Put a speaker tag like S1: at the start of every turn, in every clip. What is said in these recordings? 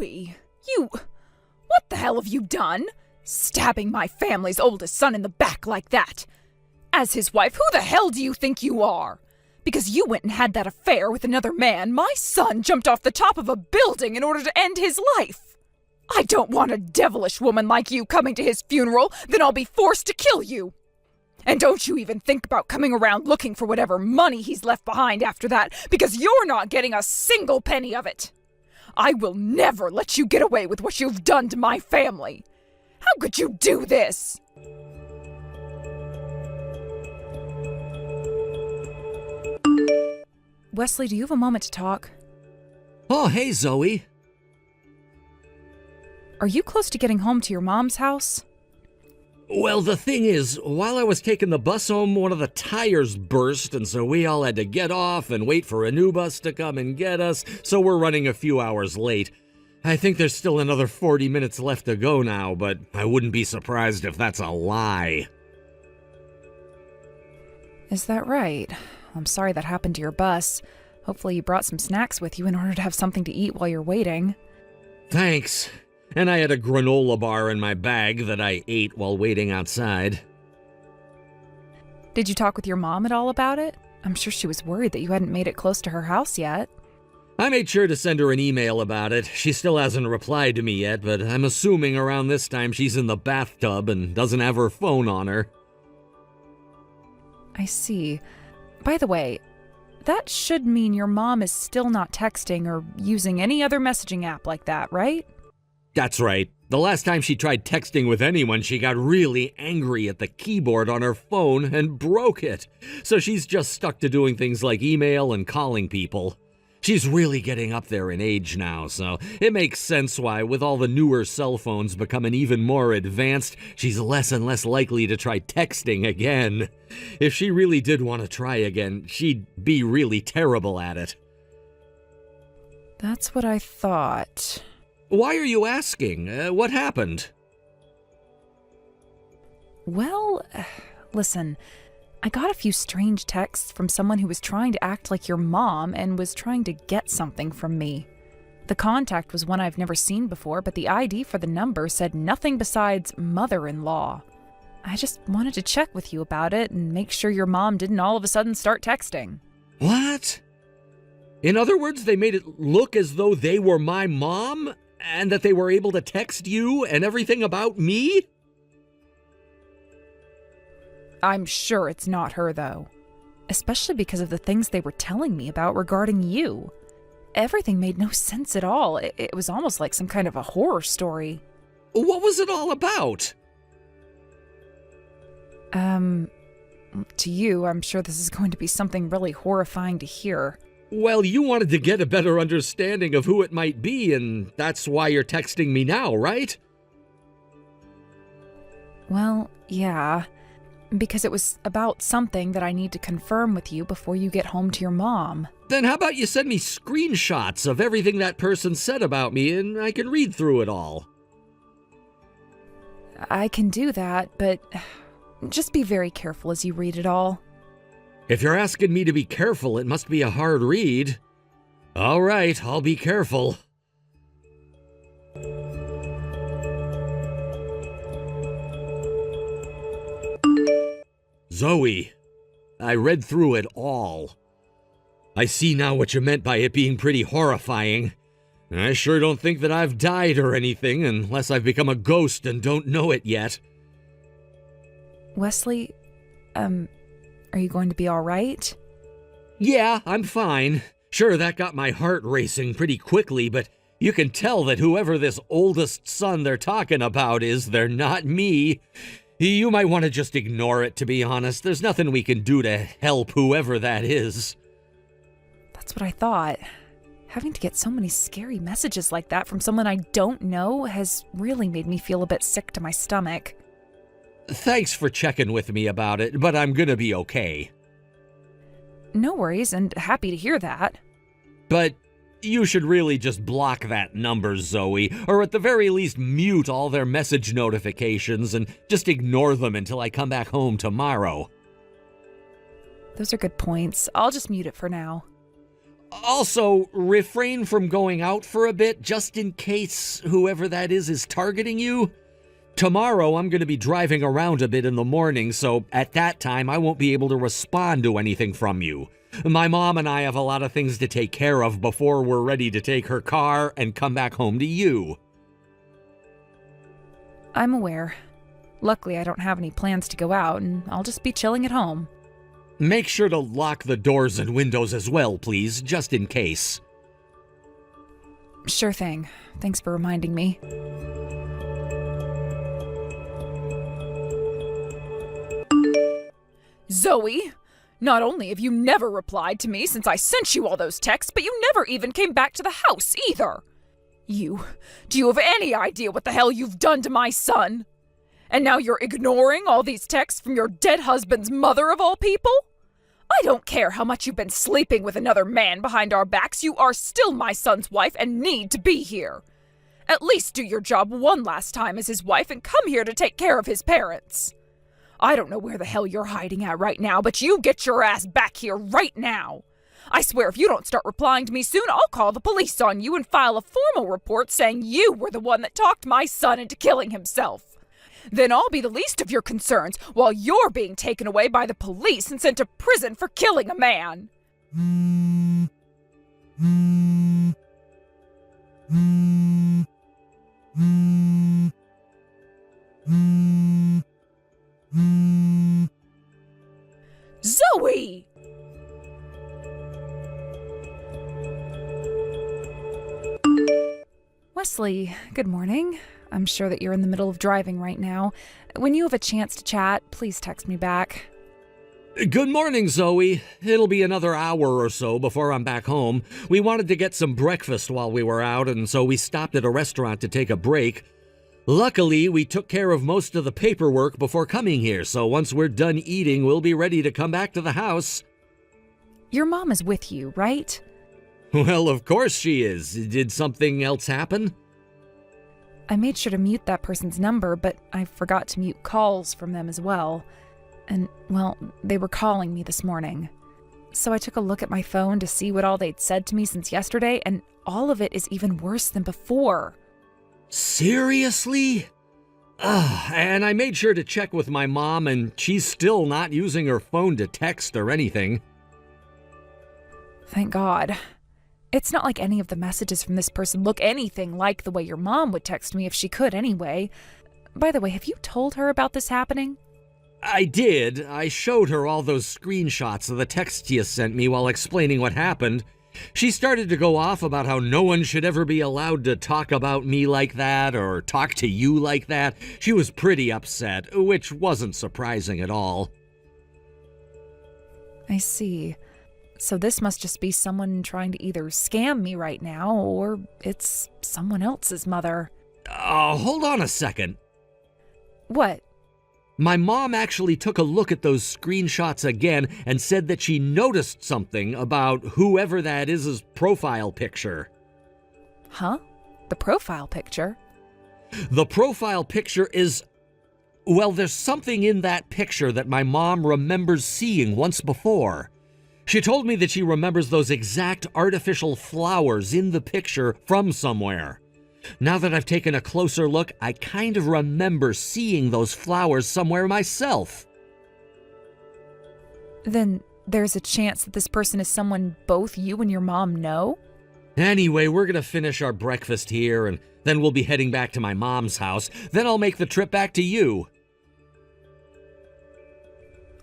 S1: Zoe, what the hell have you done? Stabbing my family's oldest son in the back like that. As his wife, who the hell do you think you are? Because you went and had that affair with another man, my son jumped off the top of a building in order to end his life. I don't want a devilish woman like you coming to his funeral, then I'll be forced to kill you. And don't you even think about coming around looking for whatever money he's left behind after that, because you're not getting a single penny of it. I will never let you get away with what you've done to my family. How could you do this? Wesley, do you have a moment to talk?
S2: Oh, hey, Zoe.
S1: Are you close to getting home to your mom's house?
S2: Well, the thing is, while I was taking the bus home, one of the tires burst, and so we all had to get off and wait for a new bus to come and get us, so we're running a few hours late. I think there's still another 40 minutes left to go now, but I wouldn't be surprised if that's a lie.
S1: Is that right? I'm sorry that happened to your bus. Hopefully you brought some snacks with you in order to have something to eat while you're waiting.
S2: Thanks. And I had a granola bar in my bag that I ate while waiting outside.
S1: Did you talk with your mom at all about it? I'm sure she was worried that you hadn't made it close to her house yet.
S2: I made sure to send her an email about it. She still hasn't replied to me yet, but I'm assuming around this time she's in the bathtub and doesn't have her phone on her.
S1: I see. By the way, that should mean your mom is still not texting or using any other messaging app like that, right?
S2: That's right. The last time she tried texting with anyone, she got really angry at the keyboard on her phone and broke it. So she's just stuck to doing things like email and calling people. She's really getting up there in age now, so it makes sense why, with all the newer cell phones becoming even more advanced, she's less and less likely to try texting again. If she really did want to try again, she'd be really terrible at it.
S1: That's what I thought.
S2: Why are you asking? What happened?
S1: Well, listen, I got a few strange texts from someone who was trying to act like your mom and was trying to get something from me. The contact was one I've never seen before, but the ID for the number said nothing besides mother-in-law. I just wanted to check with you about it and make sure your mom didn't all of a sudden start texting.
S2: What? In other words, they made it look as though they were my mom? And that they were able to text you and everything about me?
S1: I'm sure it's not her, though. Especially because of the things they were telling me about regarding you. Everything made no sense at all. It was almost like some kind of a horror story.
S2: What was it all about?
S1: To you, I'm sure this is going to be something really horrifying to hear.
S2: Well, you wanted to get a better understanding of who it might be, and that's why you're texting me now, right?
S1: Well, yeah. Because it was about something that I need to confirm with you before you get home to your mom.
S2: Then how about you send me screenshots of everything that person said about me, and I can read through it all.
S1: I can do that, but just be very careful as you read it all.
S2: If you're asking me to be careful, it must be a hard read. All right, I'll be careful. Zoe, I read through it all. I see now what you meant by it being pretty horrifying. I sure don't think that I've died or anything, unless I've become a ghost and don't know it yet.
S1: Wesley, are you going to be all right?
S2: Yeah, I'm fine. Sure, that got my heart racing pretty quickly, but you can tell that whoever this oldest son they're talking about is, they're not me. You might want to just ignore it, to be honest. There's nothing we can do to help whoever that is.
S1: That's what I thought. Having to get so many scary messages like that from someone I don't know has really made me feel a bit sick to my stomach.
S2: Thanks for checking with me about it, but I'm gonna be okay.
S1: No worries, and happy to hear that.
S2: But you should really just block that number, Zoe, or at the very least mute all their message notifications and just ignore them until I come back home tomorrow.
S1: Those are good points. I'll just mute it for now.
S2: Also, refrain from going out for a bit just in case whoever that is targeting you. Tomorrow, I'm going to be driving around a bit in the morning, so at that time, I won't be able to respond to anything from you. My mom and I have a lot of things to take care of before we're ready to take her car and come back home to you.
S1: I'm aware. Luckily, I don't have any plans to go out, and I'll just be chilling at home.
S2: Make sure to lock the doors and windows as well, please, just in case.
S1: Sure thing. Thanks for reminding me. Zoe, not only have you never replied to me since I sent you all those texts, but you never even came back to the house either. Do you have any idea what the hell you've done to my son? And now you're ignoring all these texts from your dead husband's mother of all people? I don't care how much you've been sleeping with another man behind our backs, you are still my son's wife and need to be here. At least do your job one last time as his wife and come here to take care of his parents. I don't know where the hell you're hiding at right now, but you get your ass back here right now. I swear if you don't start replying to me soon, I'll call the police on you and file a formal report saying you were the one that talked my son into killing himself. Then I'll be the least of your concerns while you're being taken away by the police and sent to prison for killing a man. Zoe! Wesley, good morning. I'm sure that you're in the middle of driving right now. When you have a chance to chat, please text me back.
S2: Good morning, Zoe. It'll be another hour or so before I'm back home. We wanted to get some breakfast while we were out, and so we stopped at a restaurant to take a break. Luckily, we took care of most of the paperwork before coming here, so once we're done eating, we'll be ready to come back to the house.
S1: Your mom is with you, right?
S2: Well, of course she is. Did something else happen?
S1: I made sure to mute that person's number, but I forgot to mute calls from them as well. And, well, they were calling me this morning. So I took a look at my phone to see what all they'd said to me since yesterday, and all of it is even worse than before.
S2: Seriously? And I made sure to check with my mom, and she's still not using her phone to text or anything.
S1: Thank God. It's not like any of the messages from this person look anything like the way your mom would text me if she could anyway. By the way, have you told her about this happening?
S2: I did. I showed her all those screenshots of the texts you sent me while explaining what happened. She started to go off about how no one should ever be allowed to talk about me like that or talk to you like that. She was pretty upset, which wasn't surprising at all.
S1: I see. So this must just be someone trying to either scam me right now, or it's someone else's mother.
S2: Hold on a second.
S1: What?
S2: My mom actually took a look at those screenshots again and said that she noticed something about whoever that is' profile picture.
S1: Huh? The profile picture?
S2: The profile picture is... Well, there's something in that picture that my mom remembers seeing once before. She told me that she remembers those exact artificial flowers in the picture from somewhere. Now that I've taken a closer look, I kind of remember seeing those flowers somewhere myself.
S1: Then there's a chance that this person is someone both you and your mom know?
S2: Anyway, we're gonna finish our breakfast here, and then we'll be heading back to my mom's house. Then I'll make the trip back to you.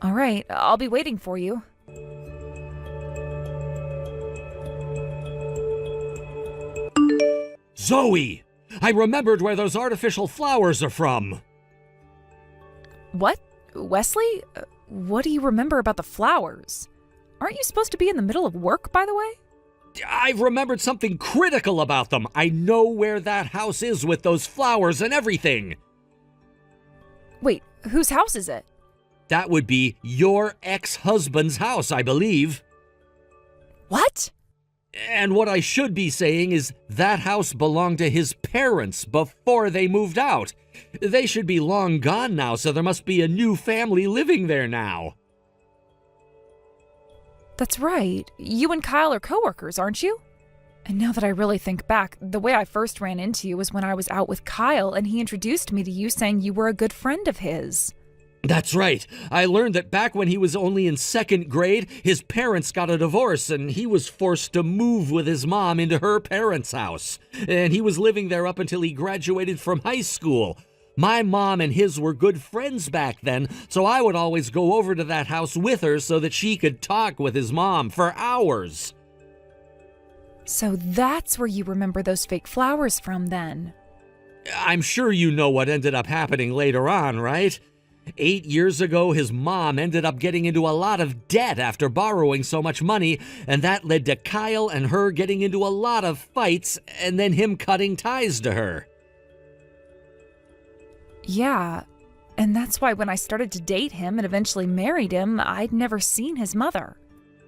S1: All right, I'll be waiting for you.
S2: Zoe! I remembered where those artificial flowers are from.
S1: What? Wesley? What do you remember about the flowers? Aren't you supposed to be in the middle of work, by the way?
S2: I've remembered something critical about them. I know where that house is with those flowers and everything.
S1: Wait, whose house is it?
S2: That would be your ex-husband's house, I believe.
S1: What?
S2: And what I should be saying is that house belonged to his parents before they moved out. They should be long gone now, so there must be a new family living there now.
S1: That's right. You and Kyle are coworkers, aren't you? And now that I really think back, the way I first ran into you was when I was out with Kyle and he introduced me to you saying you were a good friend of his.
S2: That's right. I learned that back when he was only in second grade, his parents got a divorce and he was forced to move with his mom into her parents' house. And he was living there up until he graduated from high school. My mom and his were good friends back then, so I would always go over to that house with her so that she could talk with his mom for hours.
S1: So that's where you remember those fake flowers from then.
S2: I'm sure you know what ended up happening later on, right? 8 years ago, his mom ended up getting into a lot of debt after borrowing so much money, and that led to Kyle and her getting into a lot of fights, and then him cutting ties to her.
S1: Yeah, and that's why when I started to date him and eventually married him, I'd never seen his mother.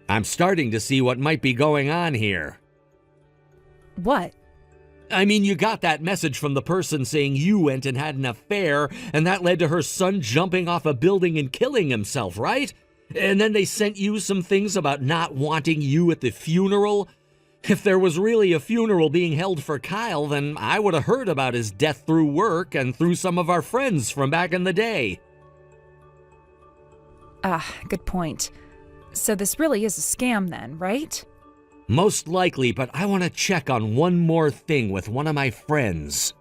S2: I'm starting to see what might be going on here.
S1: What?
S2: I mean, you got that message from the person saying you went and had an affair, and that led to her son jumping off a building and killing himself, right? And then they sent you some things about not wanting you at the funeral. If there was really a funeral being held for Kyle, then I would have heard about his death through work and through some of our friends from back in the day.
S1: Good point. So this really is a scam then, right?
S2: Most likely, but I want to check on one more thing with one of my friends.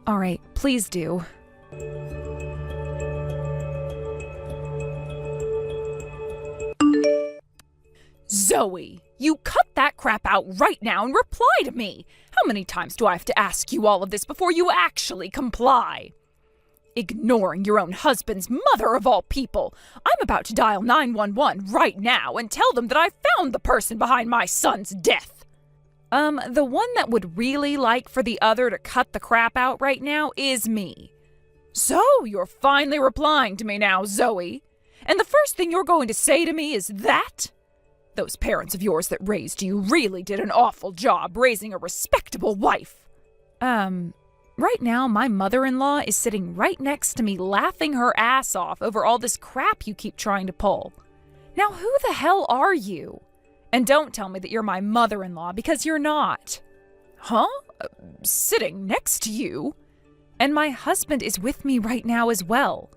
S1: All right, please do. Zoe, you cut that crap out right now and reply to me. How many times do I have to ask you all of this before you actually comply? Ignoring your own husband's mother of all people. I'm about to dial 911 right now and tell them that I found the person behind my son's death. The one that would really like for the other to cut the crap out right now is me. So, you're finally replying to me now, Zoe. And the first thing you're going to say to me is that? Those parents of yours that raised you really did an awful job raising a respectable wife. Right now, my mother-in-law is sitting right next to me laughing her ass off over all this crap you keep trying to pull. Now, who the hell are you? And don't tell me that you're my mother-in-law, because you're not. Huh? Sitting next to you? And my husband is with me right now as well.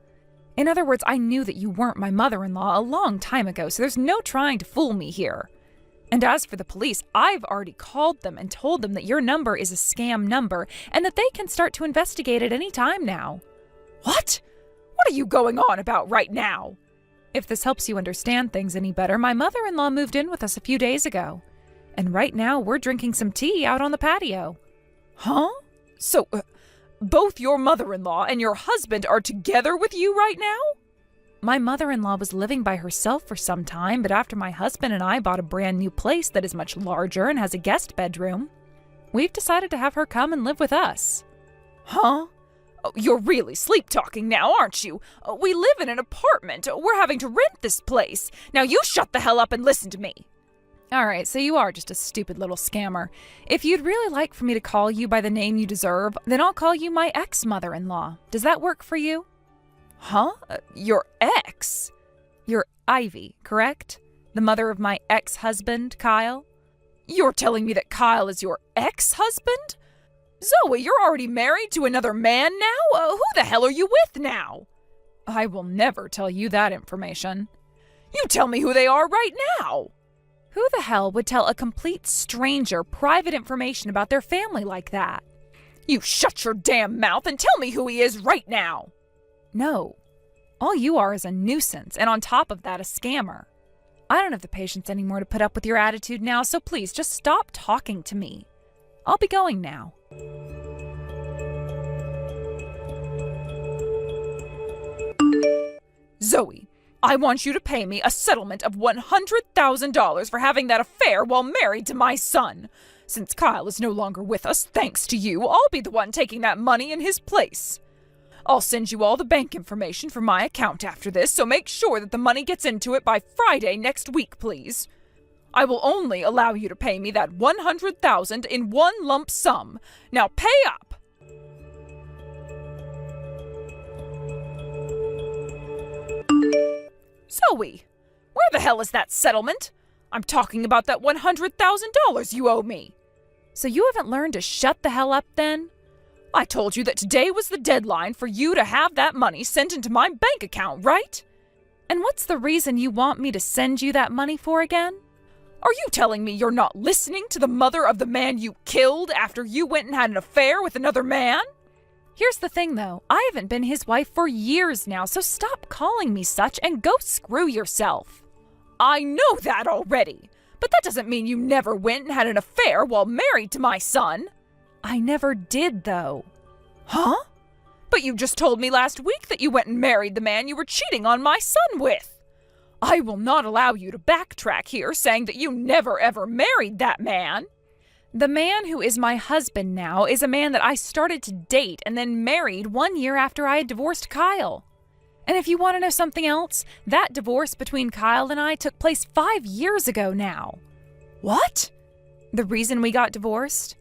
S1: In other words, I knew that you weren't my mother-in-law a long time ago, so there's no trying to fool me here. And as for the police, I've already called them and told them that your number is a scam number and that they can start to investigate at any time now. What? What are you going on about right now? If this helps you understand things any better, my mother-in-law moved in with us a few days ago. And right now, we're drinking some tea out on the patio. Huh? So, both your mother-in-law and your husband are together with you right now? My mother-in-law was living by herself for some time, but after my husband and I bought a brand new place that is much larger and has a guest bedroom, we've decided to have her come and live with us. Huh? Oh, you're really sleep-talking now, aren't you? We live in an apartment. We're having to rent this place. Now you shut the hell up and listen to me. All right, so you are just a stupid little scammer. If you'd really like for me to call you by the name you deserve, then I'll call you my ex-mother-in-law. Does that work for you? Huh? Your ex? You're Ivy, correct? The mother of my ex-husband, Kyle? You're telling me that Kyle is your ex-husband? Zoe, you're already married to another man now? Who the hell are you with now? I will never tell you that information. You tell me who they are right now. Who the hell would tell a complete stranger private information about their family like that? You shut your damn mouth and tell me who he is right now. No. All you are is a nuisance, and on top of that, a scammer. I don't have the patience anymore to put up with your attitude now, so please just stop talking to me. I'll be going now. Zoe, I want you to pay me a settlement of $100,000 for having that affair while married to my son. Since Kyle is no longer with us, thanks to you, I'll be the one taking that money in his place. I'll send you all the bank information for my account after this, so make sure that the money gets into it by Friday next week, please. I will only allow you to pay me that $100,000 in one lump sum. Now pay up! Zoe, where the hell is that settlement? I'm talking about that $100,000 you owe me. So you haven't learned to shut the hell up then? I told you that today was the deadline for you to have that money sent into my bank account, right? And what's the reason you want me to send you that money for again? Are you telling me you're not listening to the mother of the man you killed after you went and had an affair with another man? Here's the thing, though. I haven't been his wife for years now, so stop calling me such and go screw yourself. I know that already, but that doesn't mean you never went and had an affair while married to my son. I never did, though. Huh? But you just told me last week that you went and married the man you were cheating on my son with. I will not allow you to backtrack here saying that you never ever married that man. The man who is my husband now is a man that I started to date and then married 1 year after I had divorced Kyle. And if you want to know something else, that divorce between Kyle and I took place 5 years ago now. What? The reason we got divorced?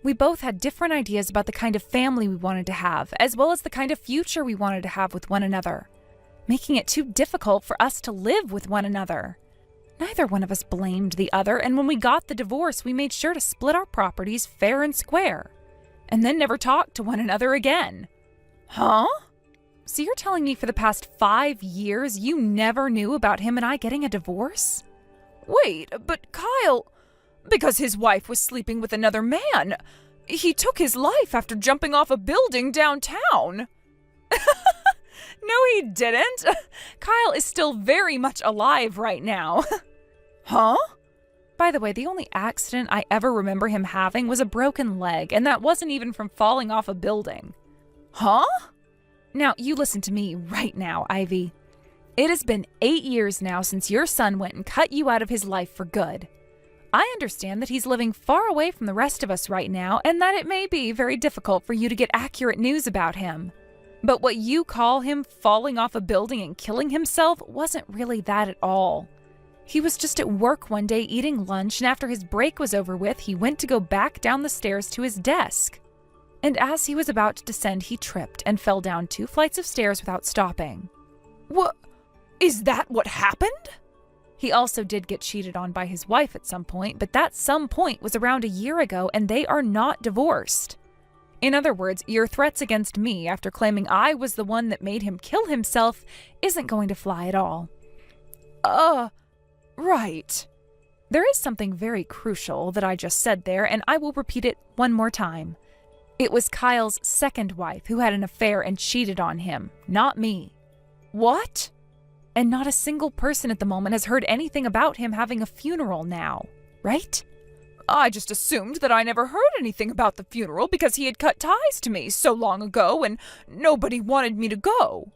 S1: We both had different ideas about the kind of family we wanted to have, as well as the kind of future we wanted to have with one another, making it too difficult for us to live with one another. Neither one of us blamed the other, and when we got the divorce, we made sure to split our properties fair and square, and then never talked to one another again. Huh? So you're telling me for the past 5 years you never knew about him and I getting a divorce? Wait, but Kyle... Because his wife was sleeping with another man. He took his life after jumping off a building downtown. No, he didn't. Kyle is still very much alive right now. Huh? By the way, the only accident I ever remember him having was a broken leg, and that wasn't even from falling off a building. Huh? Now, you listen to me right now, Ivy. It has been 8 years now since your son went and cut you out of his life for good. I understand that he's living far away from the rest of us right now, and that it may be very difficult for you to get accurate news about him. But what you call him falling off a building and killing himself wasn't really that at all. He was just at work one day eating lunch, and after his break was over with, he went to go back down the stairs to his desk. And as he was about to descend, he tripped and fell down 2 flights of stairs without stopping. What? Is that what happened? He also did get cheated on by his wife at some point, but that some point was around a year ago, and they are not divorced. In other words, your threats against me after claiming I was the one that made him kill himself isn't going to fly at all. Right. There is something very crucial that I just said there, and I will repeat it one more time. It was Kyle's second wife who had an affair and cheated on him, not me. What? And not a single person at the moment has heard anything about him having a funeral now, right? I just assumed that I never heard anything about the funeral because he had cut ties to me so long ago and nobody wanted me to go.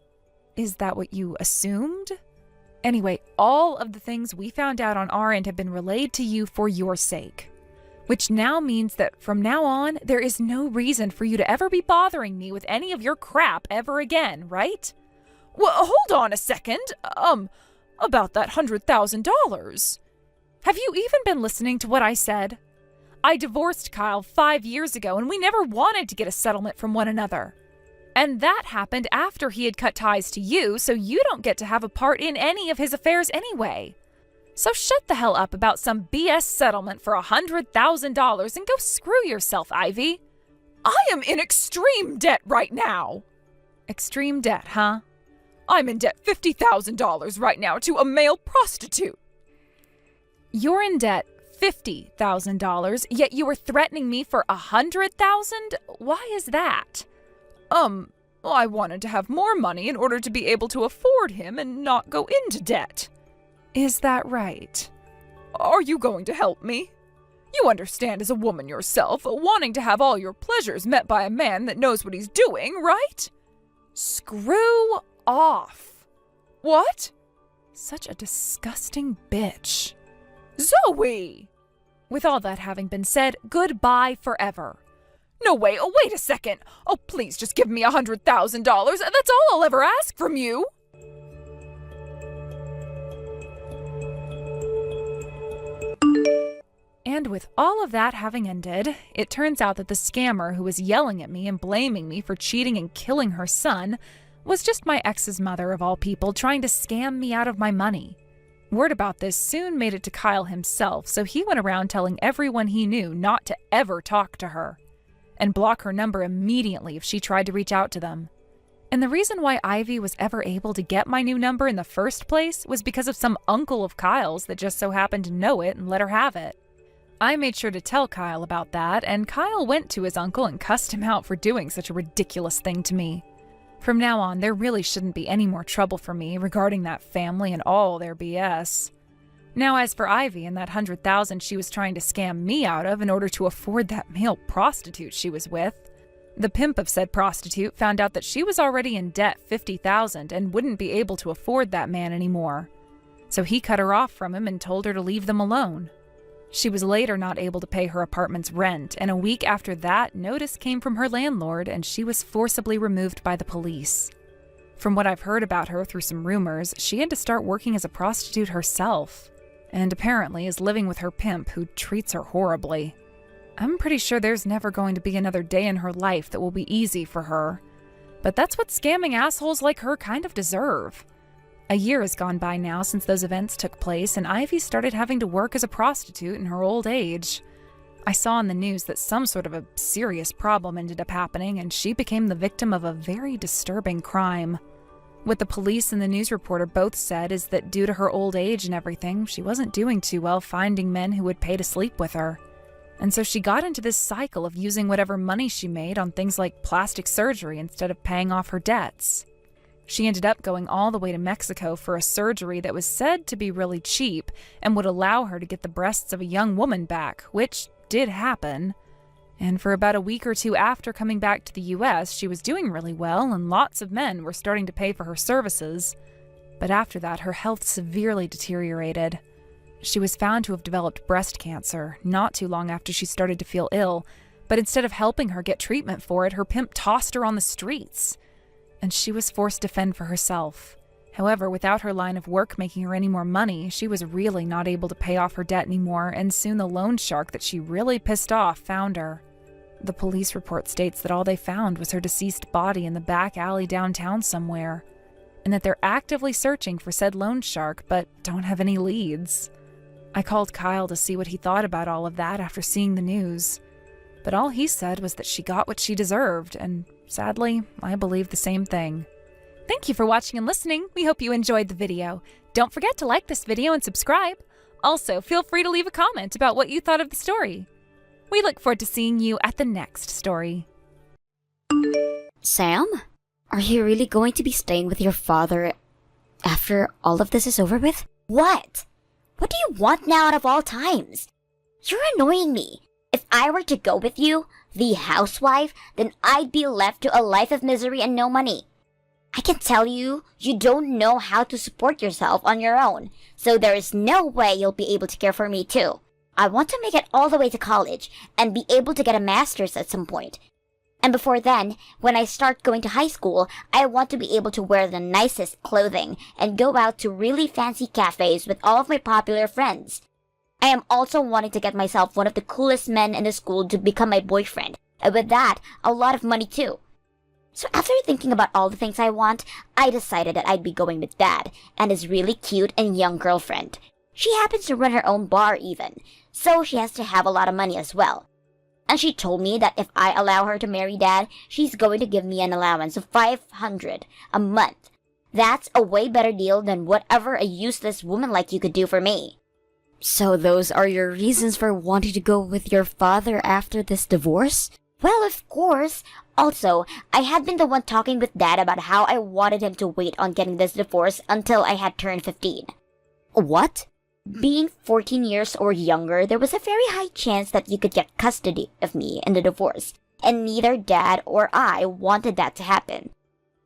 S1: Is that what you assumed? Anyway, all of the things we found out on our end have been relayed to you for your sake, which now means that from now on, there is no reason for you to ever be bothering me with any of your crap ever again, right? Well, hold on a second. About that $100,000. Have you even been listening to what I said? I divorced Kyle 5 years ago, and we never wanted to get a settlement from one another. And that happened after he had cut ties to you, so you don't get to have a part in any of his affairs anyway. So shut the hell up about some BS settlement for $100,000 and go screw yourself, Ivy. I am in extreme debt right now. Extreme debt, huh? I'm in debt $50,000 right now to a male prostitute. You're in debt $50,000, yet you were threatening me for $100,000? Why is that? I wanted to have more money in order to be able to afford him and not go into debt. Is that right? Are you going to help me? You understand as a woman yourself, wanting to have all your pleasures met by a man that knows what he's doing, right? Screw off. What? Such a disgusting bitch. Zoe! With all that having been said, goodbye forever. No way, wait a second. Oh, please just give me $100,000. That's all I'll ever ask from you. And with all of that having ended, it turns out that the scammer who was yelling at me and blaming me for cheating and killing her son was just my ex's mother of all people trying to scam me out of my money. Word about this soon made it to Kyle himself, so he went around telling everyone he knew not to ever talk to her and block her number immediately if she tried to reach out to them. And the reason why Ivy was ever able to get my new number in the first place was because of some uncle of Kyle's that just so happened to know it and let her have it. I made sure to tell Kyle about that, and Kyle went to his uncle and cussed him out for doing such a ridiculous thing to me. From now on, there really shouldn't be any more trouble for me regarding that family and all their BS. Now, as for Ivy and that $100,000 she was trying to scam me out of in order to afford that male prostitute she was with, the pimp of said prostitute found out that she was already in debt $50,000 and wouldn't be able to afford that man anymore. So he cut her off from him and told her to leave them alone. She was later not able to pay her apartment's rent, and a week after that, notice came from her landlord and she was forcibly removed by the police. From what I've heard about her through some rumors, she had to start working as a prostitute herself, and apparently is living with her pimp who treats her horribly. I'm pretty sure there's never going to be another day in her life that will be easy for her. But that's what scamming assholes like her kind of deserve. A year has gone by now since those events took place, and Ivy started having to work as a prostitute in her old age. I saw in the news that some sort of a serious problem ended up happening, and she became the victim of a very disturbing crime. What the police and the news reporter both said is that due to her old age and everything, she wasn't doing too well finding men who would pay to sleep with her. And so she got into this cycle of using whatever money she made on things like plastic surgery instead of paying off her debts. She ended up going all the way to Mexico for a surgery that was said to be really cheap and would allow her to get the breasts of a young woman back, which did happen. And for about a week or two after coming back to the US, she was doing really well and lots of men were starting to pay for her services. But after that, her health severely deteriorated. She was found to have developed breast cancer not too long after she started to feel ill, but instead of helping her get treatment for it, her pimp tossed her on the streets. And she was forced to fend for herself. However, without her line of work making her any more money, she was really not able to pay off her debt anymore, and soon the loan shark that she really pissed off found her. The police report states that all they found was her deceased body in the back alley downtown somewhere, and that they're actively searching for said loan shark, but don't have any leads. I called Kyle to see what he thought about all of that after seeing the news, but all he said was that she got what she deserved, and sadly, I believe the same thing. Thank you for watching and listening. We hope you enjoyed the video. Don't forget to like this video and subscribe. Also, feel free to leave a comment about what you thought of the story. We look forward to seeing you at the next story.
S3: Sam, are you really going to be staying with your father after all of this is over with? What? What do you want now out of all times? You're annoying me. If I were to go with you, the housewife, then I'd be left to a life of misery and no money. I can tell you, you don't know how to support yourself on your own, so there is no way you'll be able to care for me too. I want to make it all the way to college and be able to get a master's at some point. And before then, when I start going to high school, I want to be able to wear the nicest clothing and go out to really fancy cafes with all of my popular friends. I am also wanting to get myself one of the coolest men in the school to become my boyfriend, and with that, a lot of money too. So after thinking about all the things I want, I decided that I'd be going with Dad and his really cute and young girlfriend. She happens to run her own bar even, so she has to have a lot of money as well. And she told me that if I allow her to marry Dad, she's going to give me an allowance of $500 a month. That's a way better deal than whatever a useless woman like you could do for me. So those are your reasons for wanting to go with your father after this divorce? Well, of course. Also, I had been the one talking with Dad about how I wanted him to wait on getting this divorce until I had turned 15. What? Being 14 years or younger, there was a very high chance that you could get custody of me in the divorce, and neither Dad or I wanted that to happen.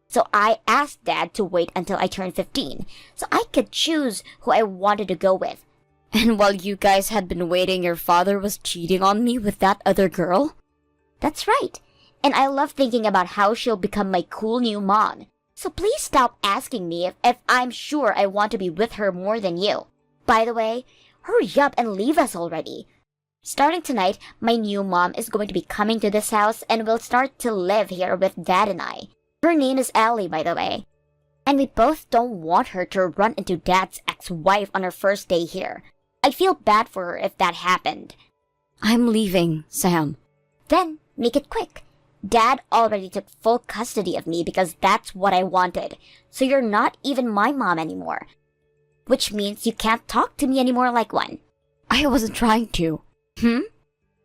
S3: So I asked Dad to wait until I turned 15, so I could choose who I wanted to go with. And while you guys had been waiting, your father was cheating on me with that other girl? That's right, and I love thinking about how she'll become my cool new mom. So please stop asking me if I'm sure I want to be with her more than you. By the way, hurry up and leave us already. Starting tonight, my new mom is going to be coming to this house and will start to live here with Dad and I. Her name is Allie, by the way. And we both don't want her to run into Dad's ex-wife on her first day here. I'd feel bad for her if that happened.
S4: I'm leaving, Sam.
S3: Then, make it quick. Dad already took full custody of me because that's what I wanted. So you're not even my mom anymore. Which means you can't talk to me anymore like one.
S4: I wasn't trying to.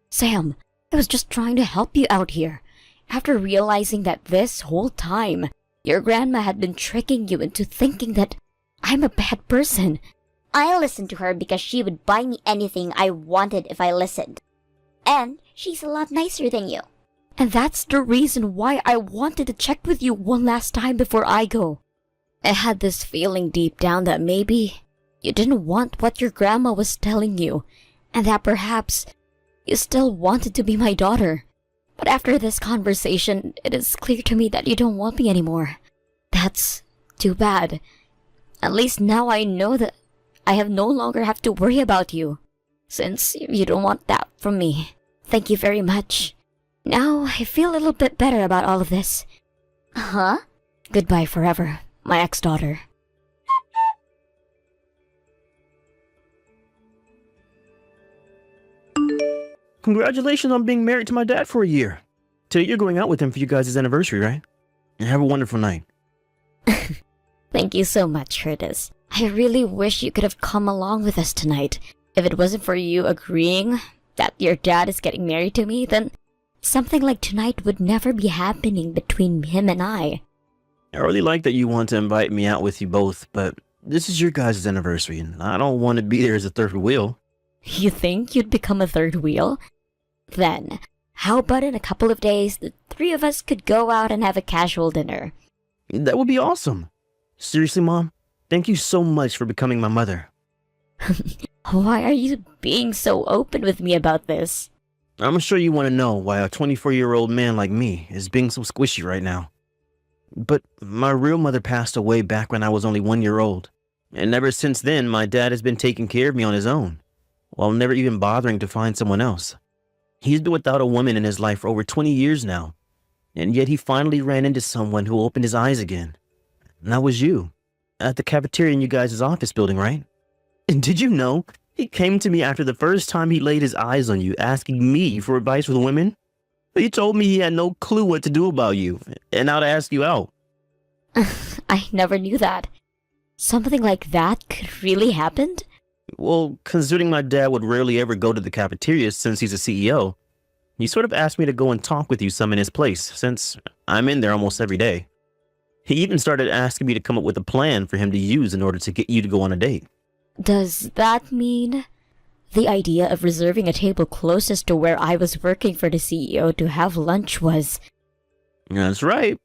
S4: Sam, I was just trying to help you out here. After realizing that this whole time, your grandma had been tricking you into thinking that I'm a bad person.
S3: I listened to her because she would buy me anything I wanted if I listened. And she's a lot nicer than you.
S4: And that's the reason why I wanted to check with you one last time before I go. I had this feeling deep down that maybe you didn't want what your grandma was telling you, and that perhaps you still wanted to be my daughter. But after this conversation, it is clear to me that you don't want me anymore. That's too bad. At least now I know that I have no longer have to worry about you, since you don't want that from me. Thank you very much. Now I feel a little bit better about all of this.
S3: Huh?
S4: Goodbye forever, my ex-daughter.
S5: Congratulations on being married to my dad for a year. Today you're going out with him for you guys' anniversary, right? And have a wonderful night.
S4: Thank you so much, Curtis. I really wish you could have come along with us tonight. If it wasn't for you agreeing that your dad is getting married to me, then something like tonight would never be happening between him and I.
S5: I really like that you want to invite me out with you both, but this is your guys' anniversary, and I don't want to be there as a third wheel.
S4: You think you'd become a third wheel? Then, how about in a couple of days, the three of us could go out and have a casual dinner?
S5: That would be awesome. Seriously, Mom, thank you so much for becoming my mother.
S4: Why are you being so open with me about this?
S5: I'm sure you want to know why a 24-year-old man like me is being so squishy right now. But my real mother passed away back when I was only 1 year old. And ever since then, my dad has been taking care of me on his own, while never even bothering to find someone else. He's been without a woman in his life for over 20 years now. And yet he finally ran into someone who opened his eyes again. And that was you. At the cafeteria in you guys' office building, right? And did you know, he came to me after the first time he laid his eyes on you, asking me for advice with women? He told me he had no clue what to do about you, and how to ask you out.
S4: I never knew that. Something like that could really happen?
S5: Well, considering my dad would rarely ever go to the cafeteria since he's a CEO, he sort of asked me to go and talk with you some in his place, since I'm in there almost every day. He even started asking me to come up with a plan for him to use in order to get you to go on a date.
S4: Does that mean the idea of reserving a table closest to where I was working for the CEO to have lunch was...
S5: That's right.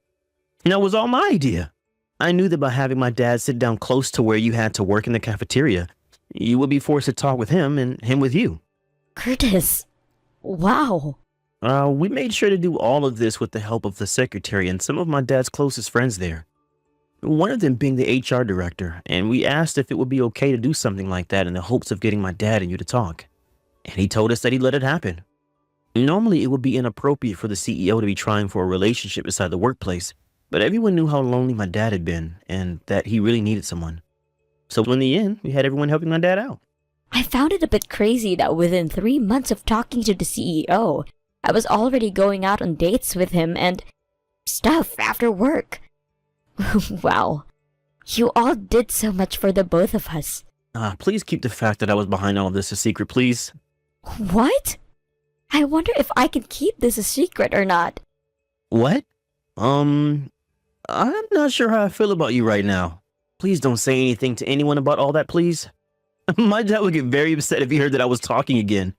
S5: And that was all my idea. I knew that by having my dad sit down close to where you had to work in the cafeteria, you would be forced to talk with him and him with you.
S4: Curtis, wow.
S5: We made sure to do all of this with the help of the secretary and some of my dad's closest friends there. One of them being the HR director, and we asked if it would be okay to do something like that in the hopes of getting my dad and you to talk. And he told us that he'd let it happen. Normally, it would be inappropriate for the CEO to be trying for a relationship inside the workplace, but everyone knew how lonely my dad had been and that he really needed someone. So in the end, we had everyone helping my dad out.
S4: I found it a bit crazy that within 3 months of talking to the CEO, I was already going out on dates with him and stuff after work. Wow. You all did so much for the both of us.
S5: Please keep the fact that I was behind all of this a secret, please.
S4: What? I wonder if I can keep this a secret or not.
S5: What? I'm not sure how I feel about you right now. Please don't say anything to anyone about all that, please. My dad would get very upset if he heard that I was talking again.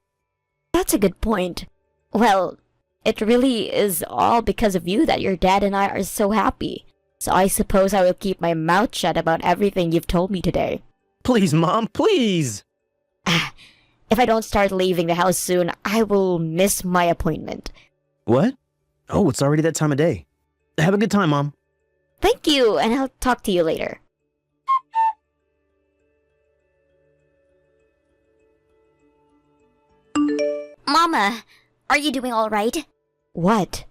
S4: That's a good point. Well, it really is all because of you that your dad and I are so happy. So I suppose I will keep my mouth shut about everything you've told me today.
S5: Please, Mom, please!
S4: If I don't start leaving the house soon, I will miss my appointment.
S5: What? Oh, it's already that time of day. Have a good time, Mom.
S4: Thank you, and I'll talk to you later.
S3: Mama, are you doing all right?
S4: What?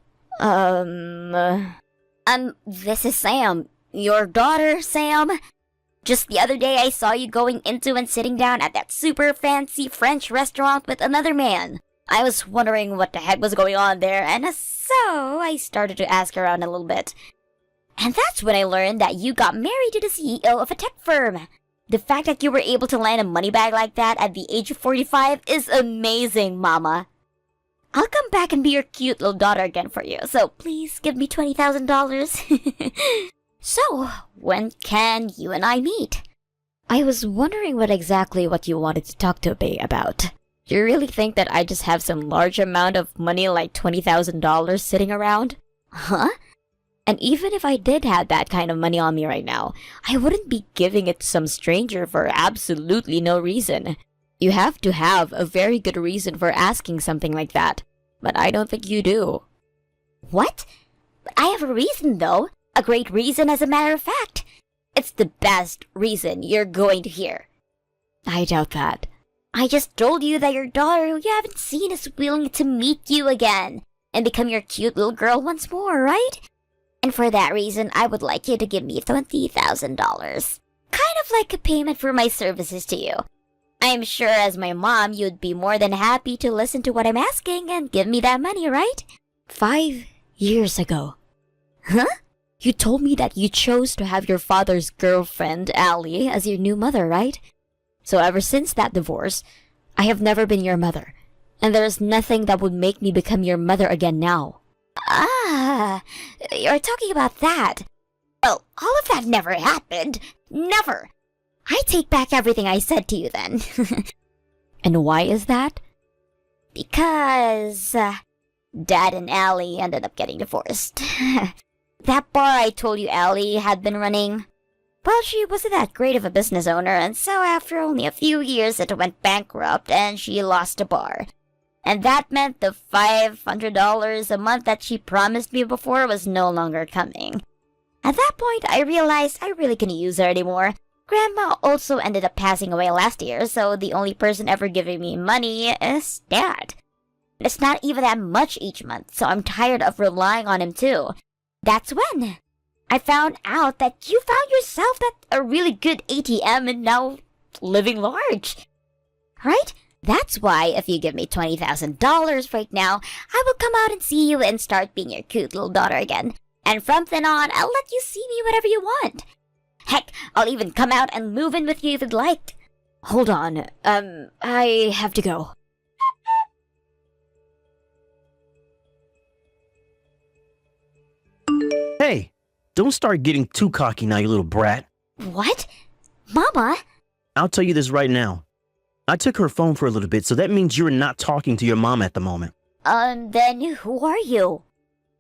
S3: This is Sam. Your daughter, Sam? Just the other day I saw you going into and sitting down at that super fancy French restaurant with another man. I was wondering what the heck was going on there, and so I started to ask around a little bit. And that's when I learned that you got married to the CEO of a tech firm. The fact that you were able to land a money bag like that at the age of 45 is amazing, Mama. I'll come back and be your cute little daughter again for you, so please give me $20,000. So, when can you and I meet?
S4: I was wondering what you wanted to talk to me about. You really think that I just have some large amount of money like $20,000 sitting around?
S3: Huh?
S4: And even if I did have that kind of money on me right now, I wouldn't be giving it to some stranger for absolutely no reason. You have to have a very good reason for asking something like that, but I don't think you do.
S3: What? I have a reason, though. A great reason, as a matter of fact. It's the best reason you're going to hear.
S4: I doubt that.
S3: I just told you that your daughter, who you haven't seen, is willing to meet you again and become your cute little girl once more, right? And for that reason, I would like you to give me $20,000. Kind of like a payment for my services to you. I'm sure as my mom, you'd be more than happy to listen to what I'm asking and give me that money, right?
S4: 5 years ago.
S3: Huh?
S4: You told me that you chose to have your father's girlfriend, Allie, as your new mother, right? So ever since that divorce, I have never been your mother. And there is nothing that would make me become your mother again now.
S3: Ah, you're talking about that. Well, all of that never happened. Never. I take back everything I said to you then.
S4: And why is that?
S3: Because Dad and Allie ended up getting divorced. That bar I told you Allie had been running, well, she wasn't that great of a business owner, and so after only a few years it went bankrupt and she lost the bar. And that meant the $500 a month that she promised me before was no longer coming. At that point, I realized I really couldn't use her anymore. Grandma also ended up passing away last year, so the only person ever giving me money is Dad. It's not even that much each month, so I'm tired of relying on him too. That's when I found out that you found yourself a really good ATM and now living large. Right? That's why if you give me $20,000 right now, I will come out and see you and start being your cute little daughter again. And from then on, I'll let you see me whenever you want. Heck, I'll even come out and move in with you if you'd like.
S4: Hold on, I have to go.
S5: Hey, don't start getting too cocky now, you little brat.
S3: What? Mama?
S5: I'll tell you this right now. I took her phone for a little bit, so that means you're not talking to your mom at the moment.
S3: Then who are you?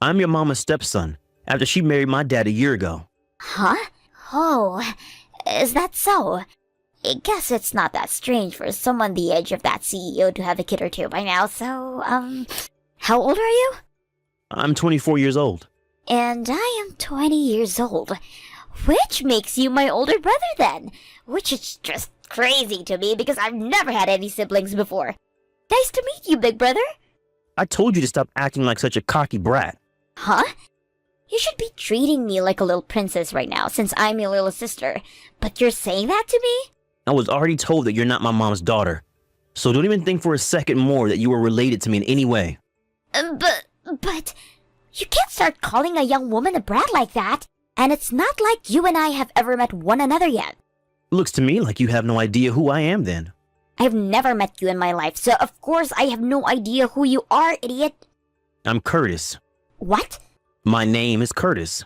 S5: I'm your mama's stepson, after she married my dad a year ago.
S3: Huh? Oh, is that so? I guess it's not that strange for someone the age of that CEO to have a kid or two by now, so, how old are you?
S5: I'm 24 years old.
S3: And I am 20 years old, which makes you my older brother then, which is just crazy to me because I've never had any siblings before. Nice to meet you, big brother.
S5: I told you to stop acting like such a cocky brat.
S3: Huh? You should be treating me like a little princess right now since I'm your little sister, but you're saying that to me?
S5: I was already told that you're not my mom's daughter, so don't even think for a second more that you were related to me in any way.
S3: But... You can't start calling a young woman a brat like that. And it's not like you and I have ever met one another yet.
S5: Looks to me like you have no idea who I am then.
S3: I've never met you in my life, so of course I have no idea who you are, idiot.
S5: I'm Curtis.
S3: What?
S5: My name is Curtis.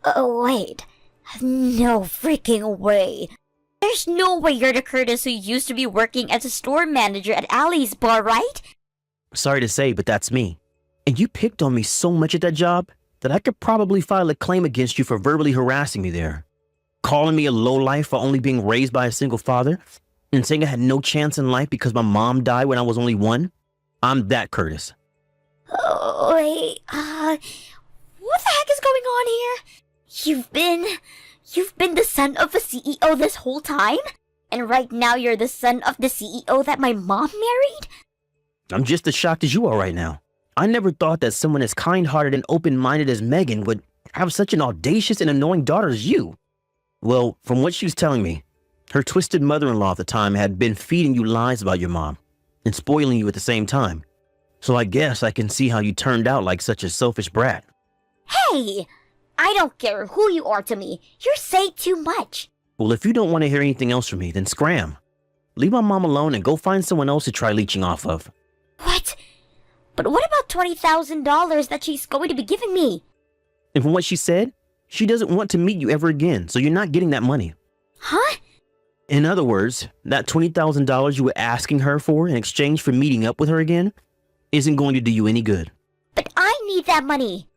S3: Oh, wait. No freaking way. There's no way you're the Curtis who used to be working as a store manager at Allie's bar, right?
S5: Sorry to say, but that's me. And you picked on me so much at that job that I could probably file a claim against you for verbally harassing me there. Calling me a lowlife for only being raised by a single father, and saying I had no chance in life because my mom died when I was only 1. I'm that Curtis.
S3: Oh, wait, what the heck is going on here? You've been the son of a CEO this whole time? And right now you're the son of the CEO that my mom married?
S5: I'm just as shocked as you are right now. I never thought that someone as kind-hearted and open-minded as Megan would have such an audacious and annoying daughter as you? Well, from what she was telling me, her twisted mother-in-law at the time had been feeding you lies about your mom and spoiling you at the same time. So I guess I can see how you turned out like such a selfish brat.
S3: Hey! I don't care who you are to me. You're saying too much.
S5: Well, if you don't want to hear anything else from me, then scram. Leave my mom alone and go find someone else to try leeching off of.
S3: What? But what about $20,000 that she's going to be giving me?
S5: And from what she said, she doesn't want to meet you ever again, so you're not getting that money.
S3: Huh?
S5: In other words, that $20,000 you were asking her for in exchange for meeting up with her again isn't going to do you any good.
S3: But I need that money.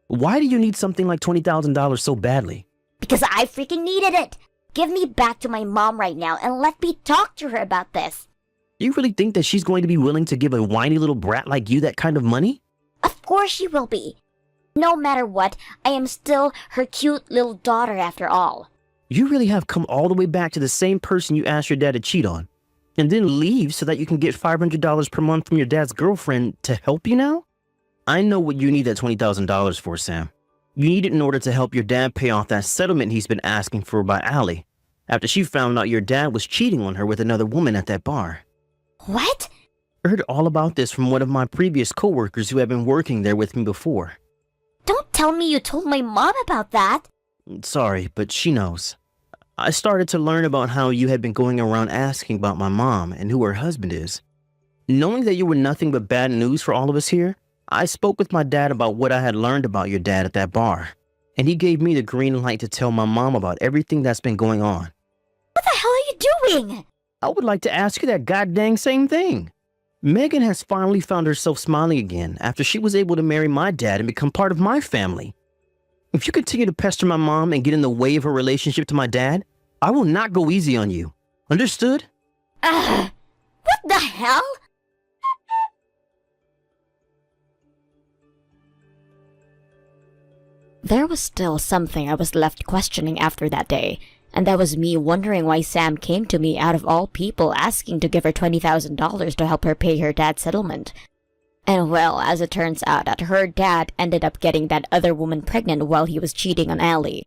S5: Why do you need something like $20,000 so badly?
S3: Because I freaking needed it. Give me back to my mom right now and let me talk to her about this.
S5: You really think that she's going to be willing to give a whiny little brat like you that kind of money?
S3: Of course she will be. No matter what, I am still her cute little daughter after all.
S5: You really have come all the way back to the same person you asked your dad to cheat on, and then leave so that you can get $500 per month from your dad's girlfriend to help you now? I know what you need that $20,000 for, Sam. You need it in order to help your dad pay off that settlement he's been asking for by Allie, after she found out your dad was cheating on her with another woman at that bar.
S3: What?
S5: I heard all about this from one of my previous coworkers who had been working there with me before.
S3: Don't tell me you told my mom about that.
S5: Sorry, but she knows. I started to learn about how you had been going around asking about my mom and who her husband is. Knowing that you were nothing but bad news for all of us here, I spoke with my dad about what I had learned about your dad at that bar, and he gave me the green light to tell my mom about everything that's been going on.
S3: What the hell are you doing?
S5: I would like to ask you that goddamn same thing. Megan has finally found herself smiling again after she was able to marry my dad and become part of my family. If you continue to pester my mom and get in the way of her relationship to my dad, I will not go easy on you. Understood?
S3: What the hell?
S4: There was still something I was left questioning after that day, and that was me wondering why Sam came to me out of all people asking to give her $20,000 to help her pay her dad's settlement. And well, as it turns out that her dad ended up getting that other woman pregnant while he was cheating on Allie.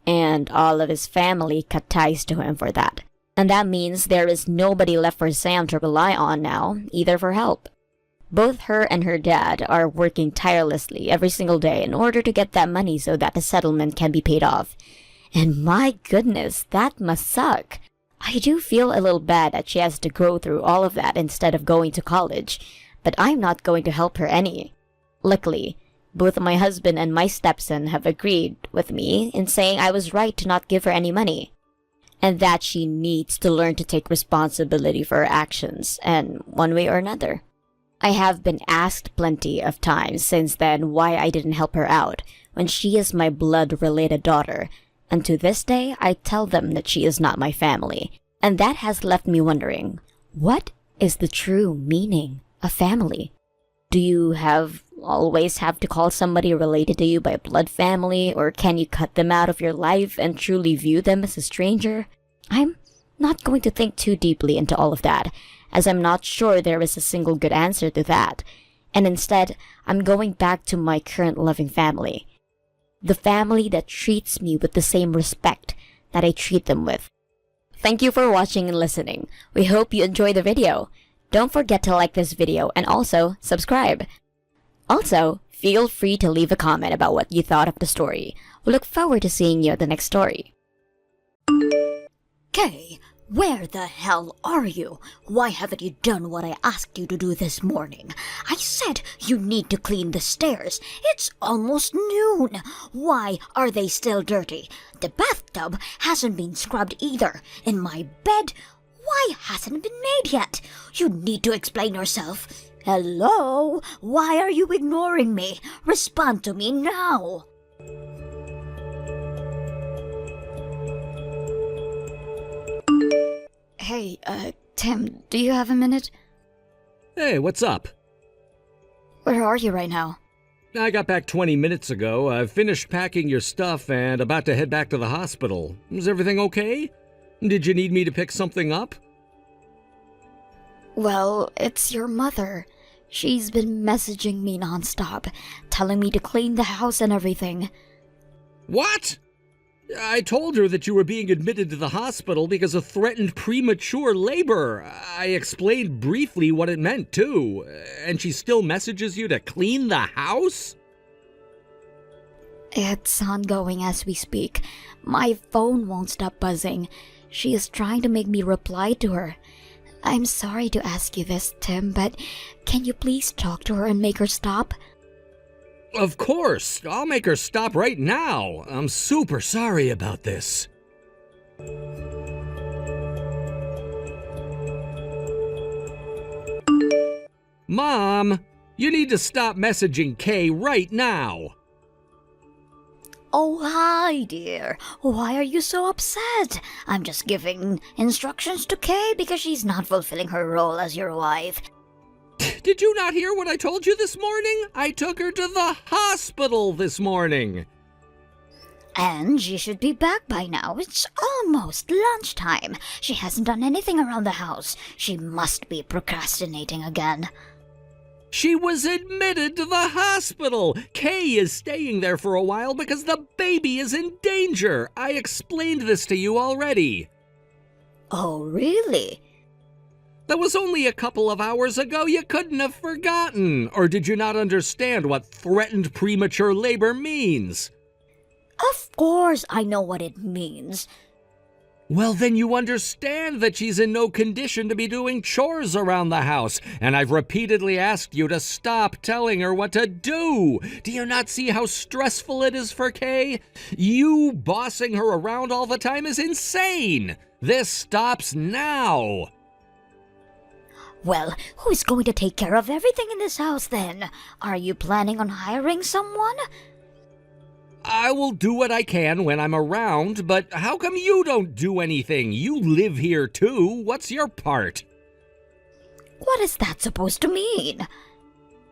S4: And all of his family cut ties to him for that. And that means there is nobody left for Sam to rely on now, either for help. Both her and her dad are working tirelessly every single day in order to get that money so that the settlement can be paid off. And my goodness, that must suck. I do feel a little bad that she has to go through all of that instead of going to college, but I'm not going to help her any. Luckily, both my husband and my stepson have agreed with me in saying I was right to not give her any money, and that she needs to learn to take responsibility for her actions, and one way or another. I have been asked plenty of times since then why I didn't help her out when she is my blood-related daughter, and to this day I tell them that she is not my family, and that has left me wondering, what is the true meaning of family? Do you always have to call somebody related to you by blood family, or can you cut them out of your life and truly view them as a stranger? I'm not going to think too deeply into all of that, as I'm not sure there is a single good answer to that, and instead, I'm going back to my current loving family. The family that treats me with the same respect that I treat them with. Thank you for watching and listening. We hope you enjoyed the video. Don't forget to like this video and also subscribe. Also, feel free to leave a comment about what you thought of the story. We look forward to seeing you at the next story.
S6: Kay, where the hell are you? Why haven't you done what I asked you to do this morning? I said you need to clean the stairs. It's almost noon. Why are they still dirty? The bathtub hasn't been scrubbed either. And my bed, why hasn't it been made yet? You need to explain yourself. Hello? Why are you ignoring me? Respond to me now.
S4: Hey, Tim, do you have a minute?
S2: Hey, what's up?
S4: Where are you right now?
S2: I got back 20 minutes ago. I've finished packing your stuff and about to head back to the hospital. Is everything okay? Did you need me to pick something up?
S4: Well, it's your mother. She's been messaging me nonstop, telling me to clean the house and everything.
S2: What? I told her that you were being admitted to the hospital because of threatened premature labor. I explained briefly what it meant, too. And she still messages you to clean the house?
S6: It's ongoing as we speak. My phone won't stop buzzing. She is trying to make me reply to her. I'm sorry to ask you this, Tim, but can you please talk to her and make her stop?
S2: Of course. I'll make her stop right now. I'm super sorry about this. Mom, you need to stop messaging Kay right now.
S6: Oh, hi, dear. Why are you so upset? I'm just giving instructions to Kay because she's not fulfilling her role as your wife.
S2: Did you not hear what I told you this morning? I took her to the hospital this morning.
S6: And she should be back by now. It's almost lunchtime. She hasn't done anything around the house. She must be procrastinating again.
S2: She was admitted to the hospital. Kay is staying there for a while because the baby is in danger. I explained this to you already.
S6: Oh, really?
S2: That was only a couple of hours ago. You couldn't have forgotten. Or did you not understand what threatened premature labor means?
S6: Of course I know what it means.
S2: Well, then you understand that she's in no condition to be doing chores around the house, and I've repeatedly asked you to stop telling her what to do. Do you not see how stressful it is for Kay? You bossing her around all the time is insane. This stops now.
S6: Well, who's going to take care of everything in this house then? Are you planning on hiring someone?
S2: I will do what I can when I'm around, but how come you don't do anything? You live here too. What's your part?
S6: What is that supposed to mean?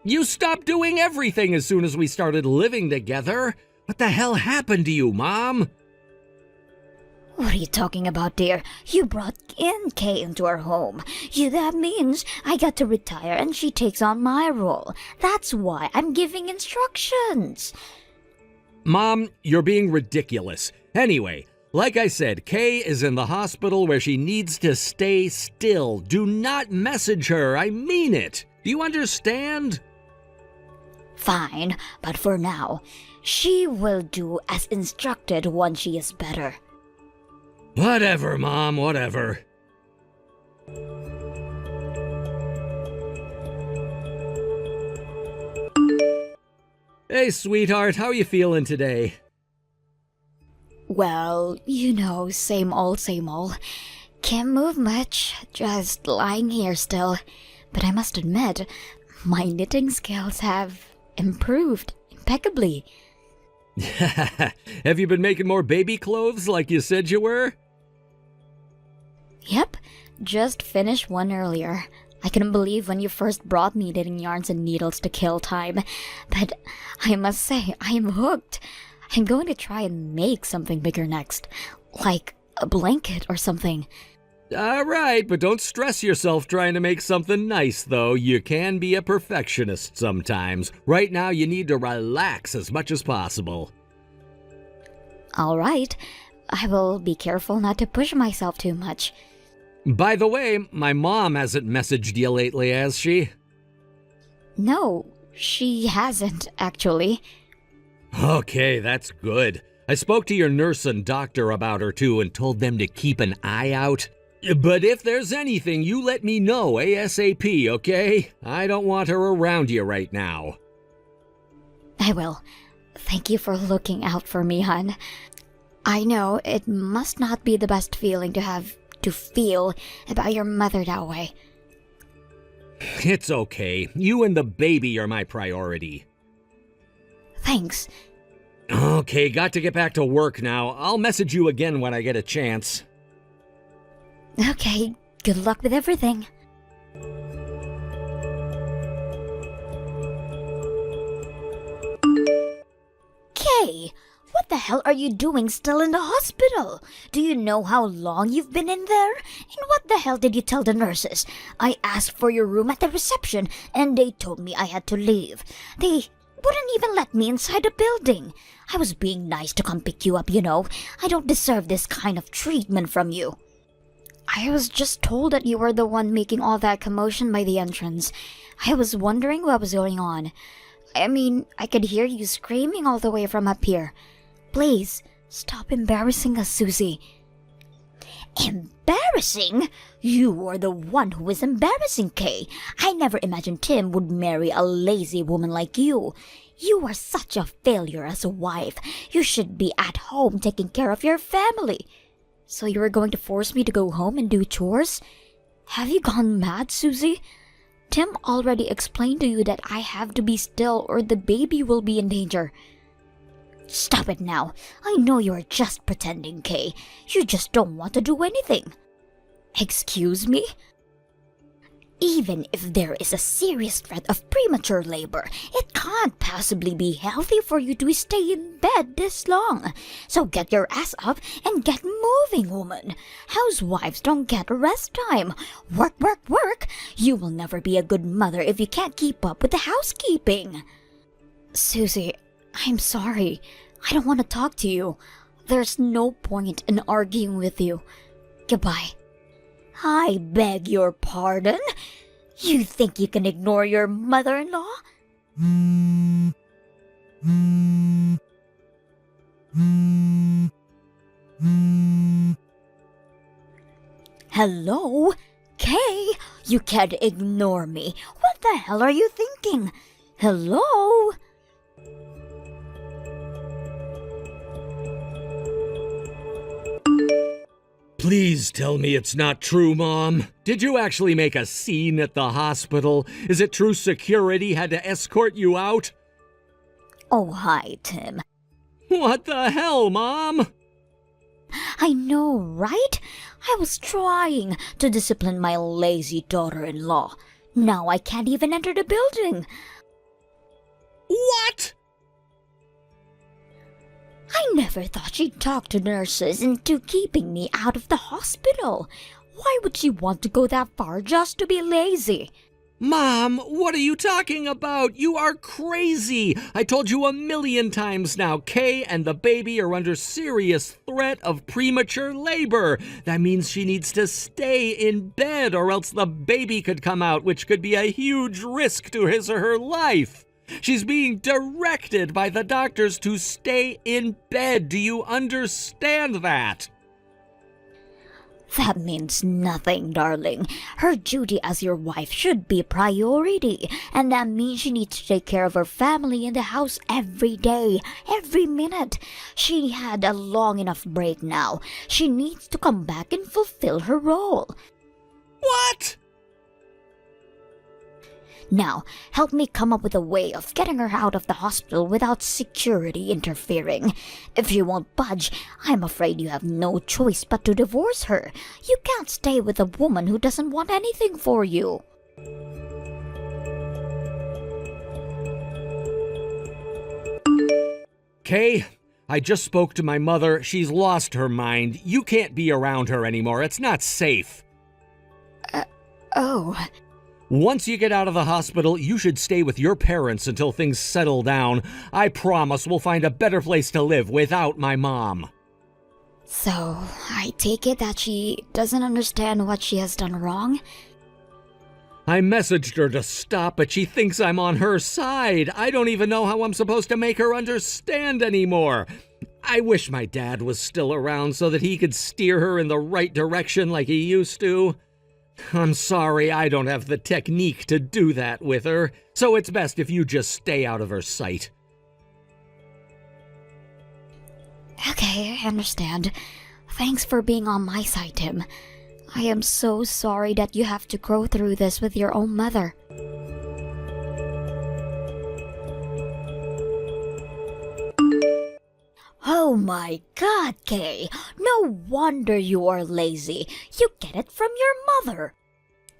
S2: You stopped doing everything as soon as we started living together. What the hell happened to you, Mom?
S6: What are you talking about, dear? You brought in Kay into our home. That means I got to retire and she takes on my role. That's why I'm giving instructions.
S2: Mom, you're being ridiculous. Anyway, like I said, Kay is in the hospital where she needs to stay still. Do not message her. I mean it. Do you understand?
S6: Fine, but for now, she will do as instructed once she is better.
S2: Whatever, Mom, whatever. Hey, sweetheart, how are you feeling today?
S6: Well, same old, same old. Can't move much, just lying here still. But I must admit, my knitting skills have improved impeccably.
S2: Have you been making more baby clothes like you said you were?
S6: Yep, just finished one earlier. I couldn't believe when you first brought me knitting yarns and needles to kill time. But I must say, I am hooked. I'm going to try and make something bigger next. Like a blanket or something.
S2: All right, but don't stress yourself trying to make something nice, though. You can be a perfectionist sometimes. Right now, you need to relax as much as possible.
S6: All right. I will be careful not to push myself too much.
S2: By the way, my mom hasn't messaged you lately, has she?
S6: No, she hasn't, actually.
S2: Okay, that's good. I spoke to your nurse and doctor about her, too, and told them to keep an eye out. But if there's anything, you let me know ASAP, okay? I don't want her around you right now.
S6: I will. Thank you for looking out for me, hon. I know it must not be the best feeling to feel about your mother that way.
S2: It's okay. You and the baby are my priority.
S6: Thanks.
S2: Okay, got to get back to work now. I'll message you again when I get a chance.
S6: Okay, good luck with everything. Kay, what the hell are you doing still in the hospital? Do you know how long you've been in there? And what the hell did you tell the nurses? I asked for your room at the reception, and they told me I had to leave. They Wouldn't even let me inside the building. I was being nice to come pick you up, you know. I don't deserve this kind of treatment from you.
S4: I was just told that you were the one making all that commotion by the entrance. I was wondering what was going on. I mean, I could hear you screaming all the way from up here. Please, stop embarrassing us, Susie.
S6: Embarrassing? You are the one who is embarrassing, Kay. I never imagined Tim would marry a lazy woman like you. You are such a failure as a wife. You should be at home taking care of your family.
S4: So you were going to force me to go home and do chores? Have you gone mad, Susie? Tim already explained to you that I have to be still or the baby will be in danger.
S6: Stop it now. I know you are just pretending, Kay. You just don't want to do anything.
S4: Excuse me?
S6: Even if there is a serious threat of premature labor, it can't possibly be healthy for you to stay in bed this long. So get your ass up and get moving, woman. Housewives don't get rest time. Work, work, work. You will never be a good mother if you can't keep up with the housekeeping.
S4: Susie, I'm sorry. I don't want to talk to you. There's no point in arguing with you. Goodbye.
S6: I beg your pardon? You think you can ignore your mother-in-law? Hello? Kay, you can't ignore me. What the hell are you thinking? Hello?
S2: Please tell me it's not true, Mom. Did you actually make a scene at the hospital? Is it true security had to escort you out?
S6: Oh, hi, Tim.
S2: What the hell, Mom?
S6: I know, right? I was trying to discipline my lazy daughter-in-law. Now I can't even enter the building.
S2: What?
S6: I never thought she'd talk to nurses into keeping me out of the hospital. Why would she want to go that far just to be lazy?
S2: Mom, what are you talking about? You are crazy. I told you 1,000,000 times now. Kay and the baby are under serious threat of premature labor. That means she needs to stay in bed or else the baby could come out, which could be a huge risk to his or her life. She's being directed by the doctors to stay in bed. Do you understand that?
S6: That means nothing, darling. Her duty as your wife should be priority, and that means she needs to take care of her family in the house every day, every minute. She had a long enough break now. She needs to come back and fulfill her role.
S2: What?
S6: Now, help me come up with a way of getting her out of the hospital without security interfering. If you won't budge, I'm afraid you have no choice but to divorce her. You can't stay with a woman who doesn't want anything for you.
S2: Kay, I just spoke to my mother. She's lost her mind. You can't be around her anymore. It's not safe.
S6: Oh...
S2: Once you get out of the hospital, you should stay with your parents until things settle down. I promise we'll find a better place to live without my mom.
S4: So, I take it that she doesn't understand what she has done wrong?
S2: I messaged her to stop, but she thinks I'm on her side. I don't even know how I'm supposed to make her understand anymore. I wish my dad was still around so that he could steer her in the right direction like he used to. I'm sorry, I don't have the technique to do that with her, so it's best if you just stay out of her sight.
S4: Okay, I understand. Thanks for being on my side, Tim. I am so sorry that you have to go through this with your own mother.
S6: Oh my God, Kay! No wonder you are lazy. You get it from your mother.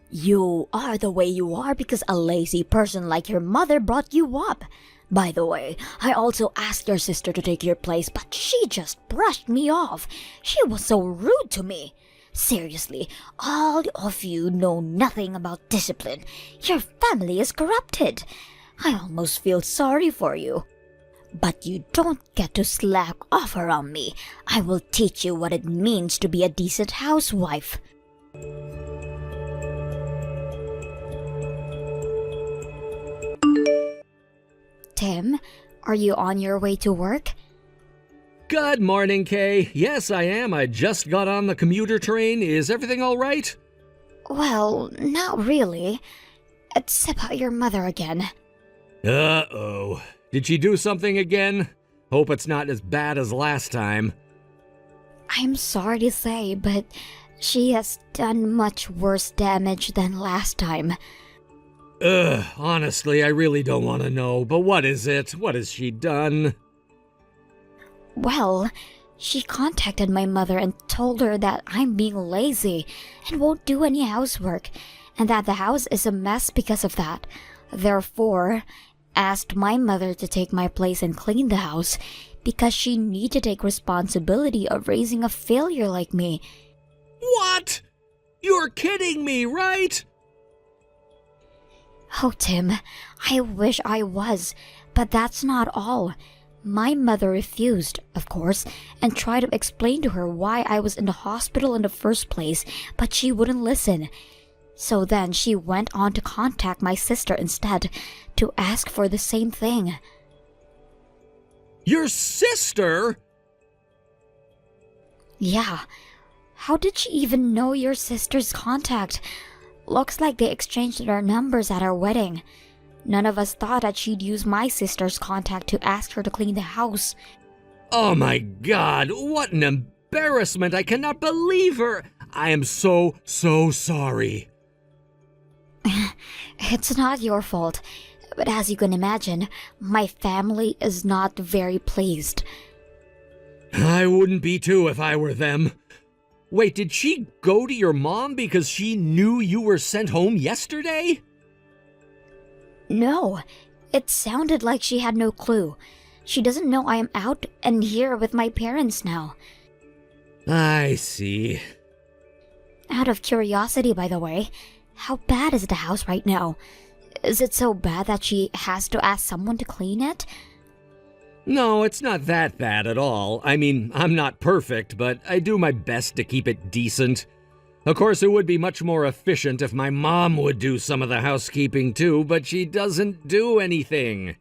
S6: You are the way you are because a lazy person like your mother brought you up. By the way, I also asked your sister to take your place, but she just brushed me off. She was so rude to me. Seriously, all of you know nothing about discipline. Your family is corrupted. I almost feel sorry for you. But you don't get to slack off around me. I will teach you what it means to be a decent housewife.
S3: Tim, are you on your way to work?
S2: Good morning, Kay. Yes, I am. I just got on the commuter train. Is everything all right?
S3: Well, not really. It's about your mother again.
S2: Uh-oh. Did she do something again? Hope it's not as bad as last time.
S3: I'm sorry to say, but she has done much worse damage than last time.
S2: Honestly, I really don't want to know, but what is it? What has she done?
S3: Well, she contacted my mother and told her that I'm being lazy and won't do any housework, and that the house is a mess because of that. Therefore, asked my mother to take my place and clean the house because she needs to take responsibility of raising a failure like me.
S2: What? You're kidding me, right?
S3: Oh, Tim, I wish I was, but that's not all. My mother refused, of course, and tried to explain to her why I was in the hospital in the first place, but she wouldn't listen. So then she went on to contact my sister instead to ask for the same thing.
S2: Your sister?
S3: Yeah. How did she even know your sister's contact? Looks like they exchanged their numbers at our wedding. None of us thought that she'd use my sister's contact to ask her to clean the house.
S2: Oh my God, what an embarrassment. I cannot believe her. I am so sorry.
S3: It's not your fault, but as you can imagine, my family is not very pleased.
S2: I wouldn't be too if I were them. Wait, did she go to your mom because she knew you were sent home yesterday?
S3: No, it sounded like she had no clue. She doesn't know I am out and here with my parents now.
S2: I see.
S3: Out of curiosity, by the way, how bad is the house right now? Is it so bad that she has to ask someone to clean it?
S2: No, it's not that bad at all. I mean, I'm not perfect, but I do my best to keep it decent. Of course, it would be much more efficient if my mom would do some of the housekeeping too, but she doesn't do anything.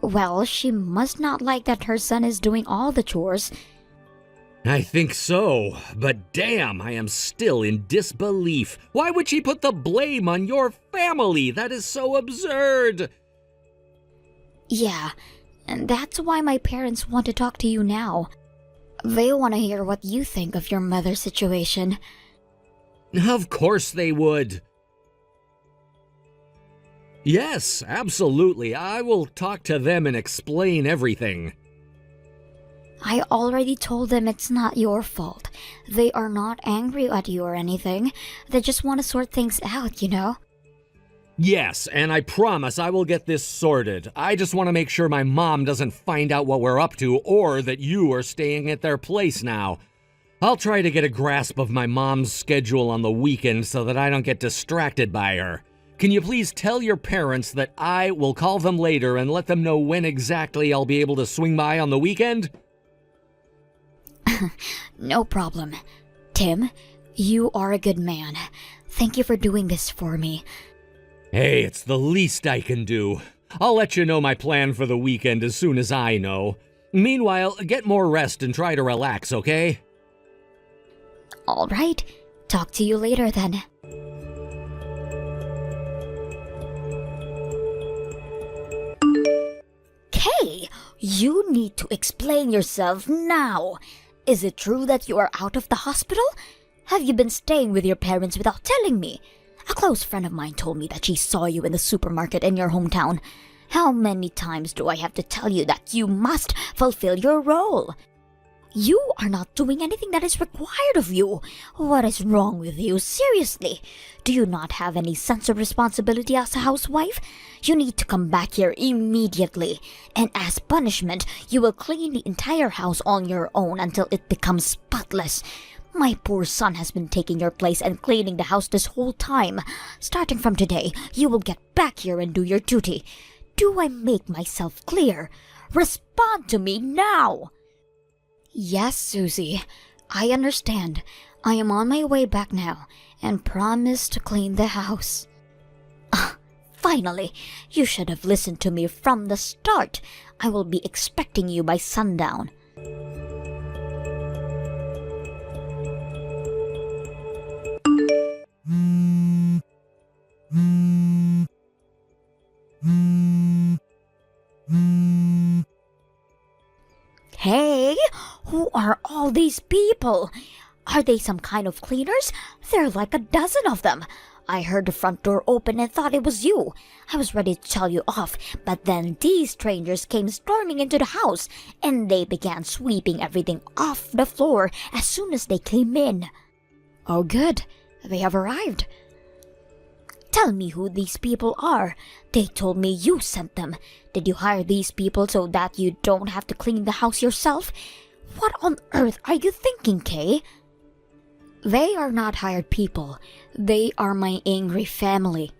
S3: Well, she must not like that her son is doing all the chores.
S2: I think so, but damn, I am still in disbelief. Why would she put the blame on your family? That is so absurd.
S3: Yeah, and that's why my parents want to talk to you now. They want to hear what you think of your mother's situation.
S2: Of course they would. Yes, absolutely. I will talk to them and explain everything.
S3: I already told them it's not your fault. They are not angry at you or anything. They just want to sort things out, you know?
S2: Yes, and I promise I will get this sorted. I just want to make sure my mom doesn't find out what we're up to or that you are staying at their place now. I'll try to get a grasp of my mom's schedule on the weekend so that I don't get distracted by her. Can you please tell your parents that I will call them later and let them know when exactly I'll be able to swing by on the weekend?
S3: No problem. Tim, you are a good man. Thank you for doing this for me.
S2: Hey, it's the least I can do. I'll let you know my plan for the weekend as soon as I know. Meanwhile, get more rest and try to relax, okay?
S3: All right. Talk to you later then.
S6: Kay, you need to explain yourself now. Is it true that you are out of the hospital? Have you been staying with your parents without telling me? A close friend of mine told me that she saw you in the supermarket in your hometown. How many times do I have to tell you that you must fulfill your role? You are not doing anything that is required of you. What is wrong with you? Seriously, do you not have any sense of responsibility as a housewife? You need to come back here immediately. And as punishment, you will clean the entire house on your own until it becomes spotless. My poor son has been taking your place and cleaning the house this whole time. Starting from today, you will get back here and do your duty. Do I make myself clear? Respond to me now!
S4: Yes, Susie. I understand. I am on my way back now and promise to clean the house.
S6: Finally, you should have listened to me from the start. I will be expecting you by sundown. Hey, who are all these people? Are they some kind of cleaners? There are like a dozen of them. I heard the front door open and thought it was you. I was ready to tell you off, but then these strangers came storming into the house, and they began sweeping everything off the floor as soon as they came in.
S4: Oh, good. They have arrived.
S6: Tell me who these people are. They told me you sent them. Did you hire these people so that you don't have to clean the house yourself? What on earth are you thinking, Kay?
S4: They are not hired people. They are my angry family.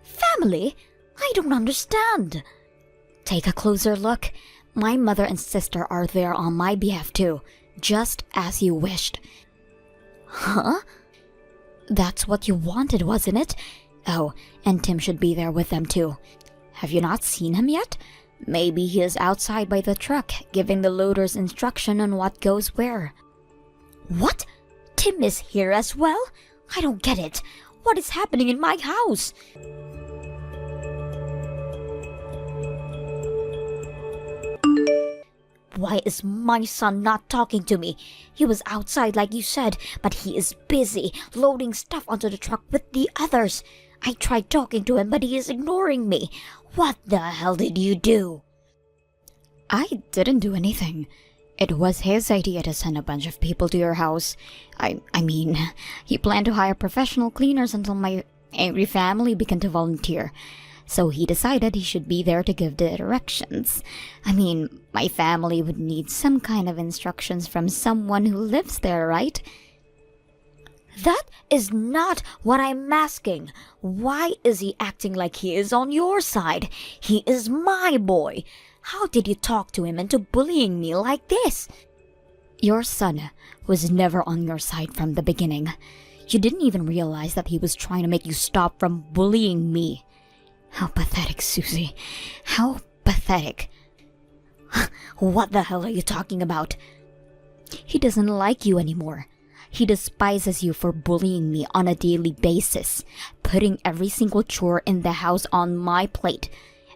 S6: Family? I don't understand.
S4: Take a closer look. My mother and sister are there on my behalf too, just as you wished.
S6: Huh?
S4: That's what you wanted, wasn't it? Oh, and Tim should be there with them too. Have you not seen him yet? Maybe he is outside by the truck, giving the loaders instruction on what goes where.
S6: What? Tim is here as well? I don't get it. What is happening in my house? Why is my son not talking to me? He was outside like you said, but he is busy loading stuff onto the truck with the others. I tried talking to him, but he is ignoring me. What the hell did you do?
S4: I didn't do anything. It was his idea to send a bunch of people to your house. I mean, he planned to hire professional cleaners until my angry family began to volunteer. So he decided he should be there to give the directions. I mean, my family would need some kind of instructions from someone who lives there, right?
S6: That is not what I'm asking. Why is he acting like he is on your side? He is my boy. How did you talk to him into bullying me like this?
S4: Your son was never on your side from the beginning. You didn't even realize that he was trying to make you stop from bullying me. How pathetic, Susie. How pathetic.
S6: What the hell are you talking about?
S4: He doesn't like you anymore. He despises you for bullying me on a daily basis, putting every single chore in the house on my plate.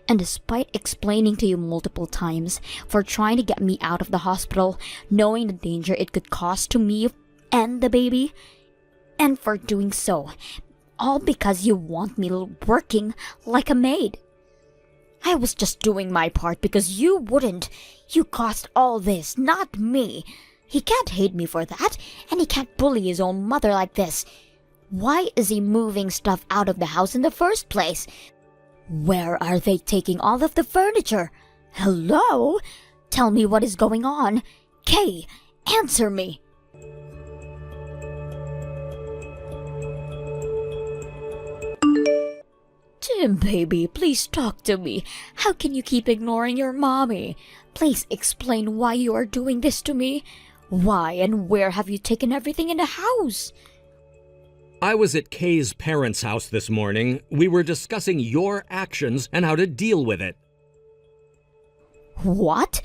S4: And despite explaining to you multiple times for trying to get me out of the hospital, knowing the danger it could cause to me and the baby, and for doing so, all because you want me working like a maid. I was just doing my part because you wouldn't. You caused all this, not me. He can't hate me for that, and he can't bully his own mother like this. Why is he moving stuff out of the house in the first place? Where are they taking all of the furniture? Hello? Tell me what is going on. Kay, answer me.
S6: Tim, baby, please talk to me. How can you keep ignoring your mommy? Please explain why you are doing this to me. Why and where have you taken everything in the house?
S2: I was at Kay's parents' house this morning. We were discussing your actions and how to deal with it.
S6: What?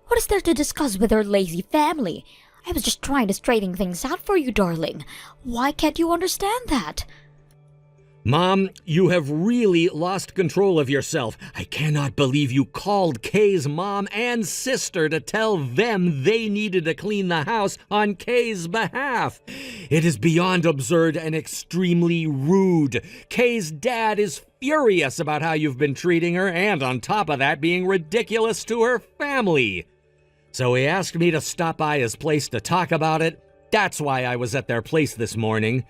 S6: What is there to discuss with her lazy family? I was just trying to straighten things out for you, darling. Why can't you understand that?
S2: Mom, you have really lost control of yourself. I cannot believe you called Kay's mom and sister to tell them they needed to clean the house on Kay's behalf. It is beyond absurd and extremely rude. Kay's dad is furious about how you've been treating her, and on top of that, being ridiculous to her family. So he asked me to stop by his place to talk about it. That's why I was at their place this morning.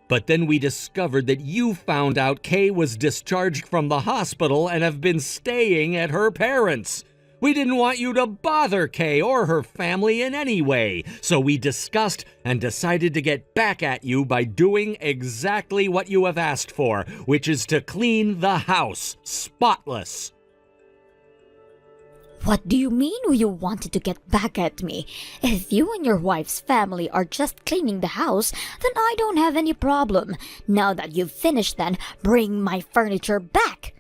S2: But then we discovered that you found out Kay was discharged from the hospital and have been staying at her parents'. We didn't want you to bother Kay or her family in any way, so we discussed and decided to get back at you by doing exactly what you have asked for, which is to clean the house spotless.
S6: What do you mean you wanted to get back at me? If you and your wife's family are just cleaning the house, then I don't have any problem. Now that you've finished, then bring my furniture back.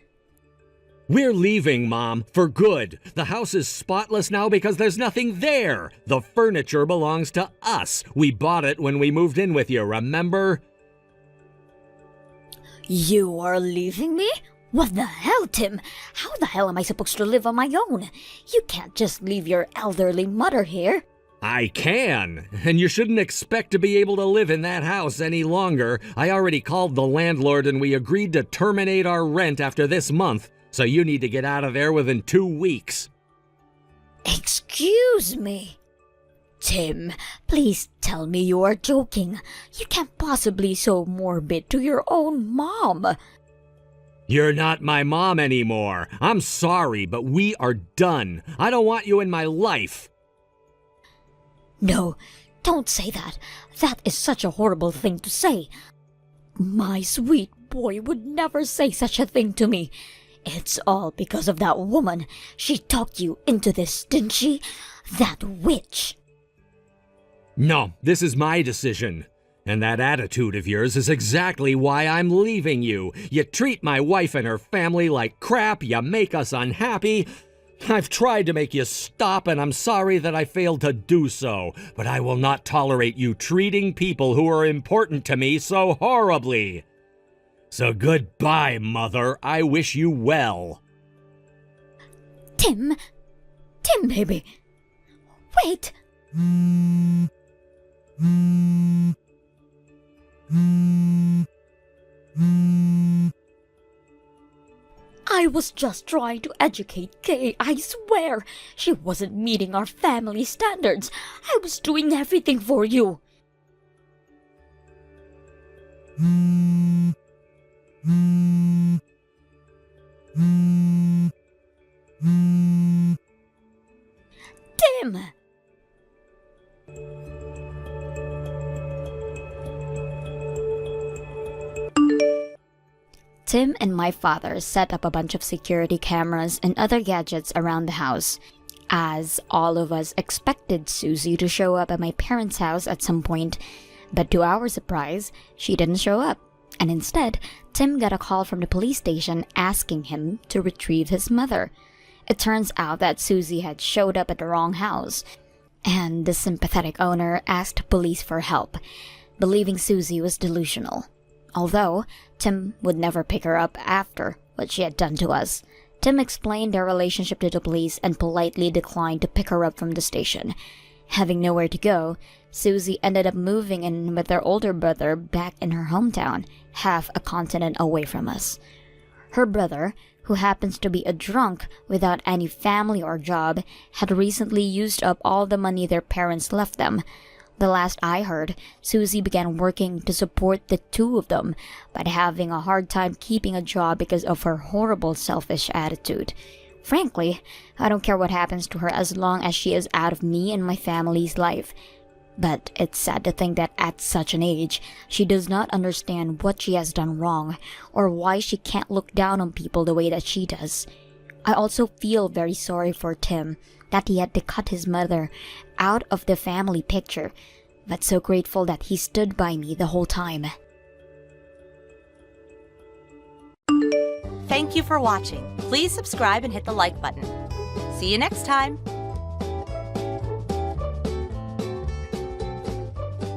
S2: We're leaving, Mom, for good. The house is spotless now because there's nothing there. The furniture belongs to us. We bought it when we moved in with you, remember?
S6: You are leaving me? What the hell, Tim? How the hell am I supposed to live on my own? You can't just leave your elderly mother here.
S2: I can, and you shouldn't expect to be able to live in that house any longer. I already called the landlord and we agreed to terminate our rent after this month, so you need to get out of there within 2 weeks.
S6: Excuse me. Tim, please tell me you are joking. You can't possibly be so morbid to your own mom.
S2: You're not my mom anymore. I'm sorry, but we are done. I don't want you in my life.
S6: No, don't say that. That is such a horrible thing to say. My sweet boy would never say such a thing to me. It's all because of that woman. She talked you into this, didn't she? That witch.
S2: No, this is my decision. And that attitude of yours is exactly why I'm leaving you. You treat my wife and her family like crap, you make us unhappy. I've tried to make you stop, and I'm sorry that I failed to do so, but I will not tolerate you treating people who are important to me so horribly. So goodbye, Mother. I wish you well.
S6: Tim, baby. Wait. I was just trying to educate Kay, I swear. She wasn't meeting our family standards. I was doing everything for you. Tim!
S3: Tim and my father set up a bunch of security cameras and other gadgets around the house, as all of us expected Susie to show up at my parents' house at some point, but to our surprise, she didn't show up, and instead, Tim got a call from the police station asking him to retrieve his mother. It turns out that Susie had showed up at the wrong house, and the sympathetic owner asked police for help, believing Susie was delusional. Although Tim would never pick her up after what she had done to us. Tim explained their relationship to the police and politely declined to pick her up from the station. Having nowhere to go, Susie ended up moving in with their older brother back in her hometown, half a continent away from us. Her brother, who happens to be a drunk without any family or job, had recently used up all the money their parents left them. The last I heard, Susie began working to support the two of them, but having a hard time keeping a job because of her horrible selfish attitude. Frankly, I don't care what happens to her as long as she is out of me and my family's life. But it's sad to think that at such an age, she does not understand what she has done wrong, or why she can't look down on people the way that she does. I also feel very sorry for Tim, that he had to cut his mother out of the family picture, but so grateful that he stood by me the whole time.
S7: Thank you for watching. Please subscribe and hit the like button. See you next time.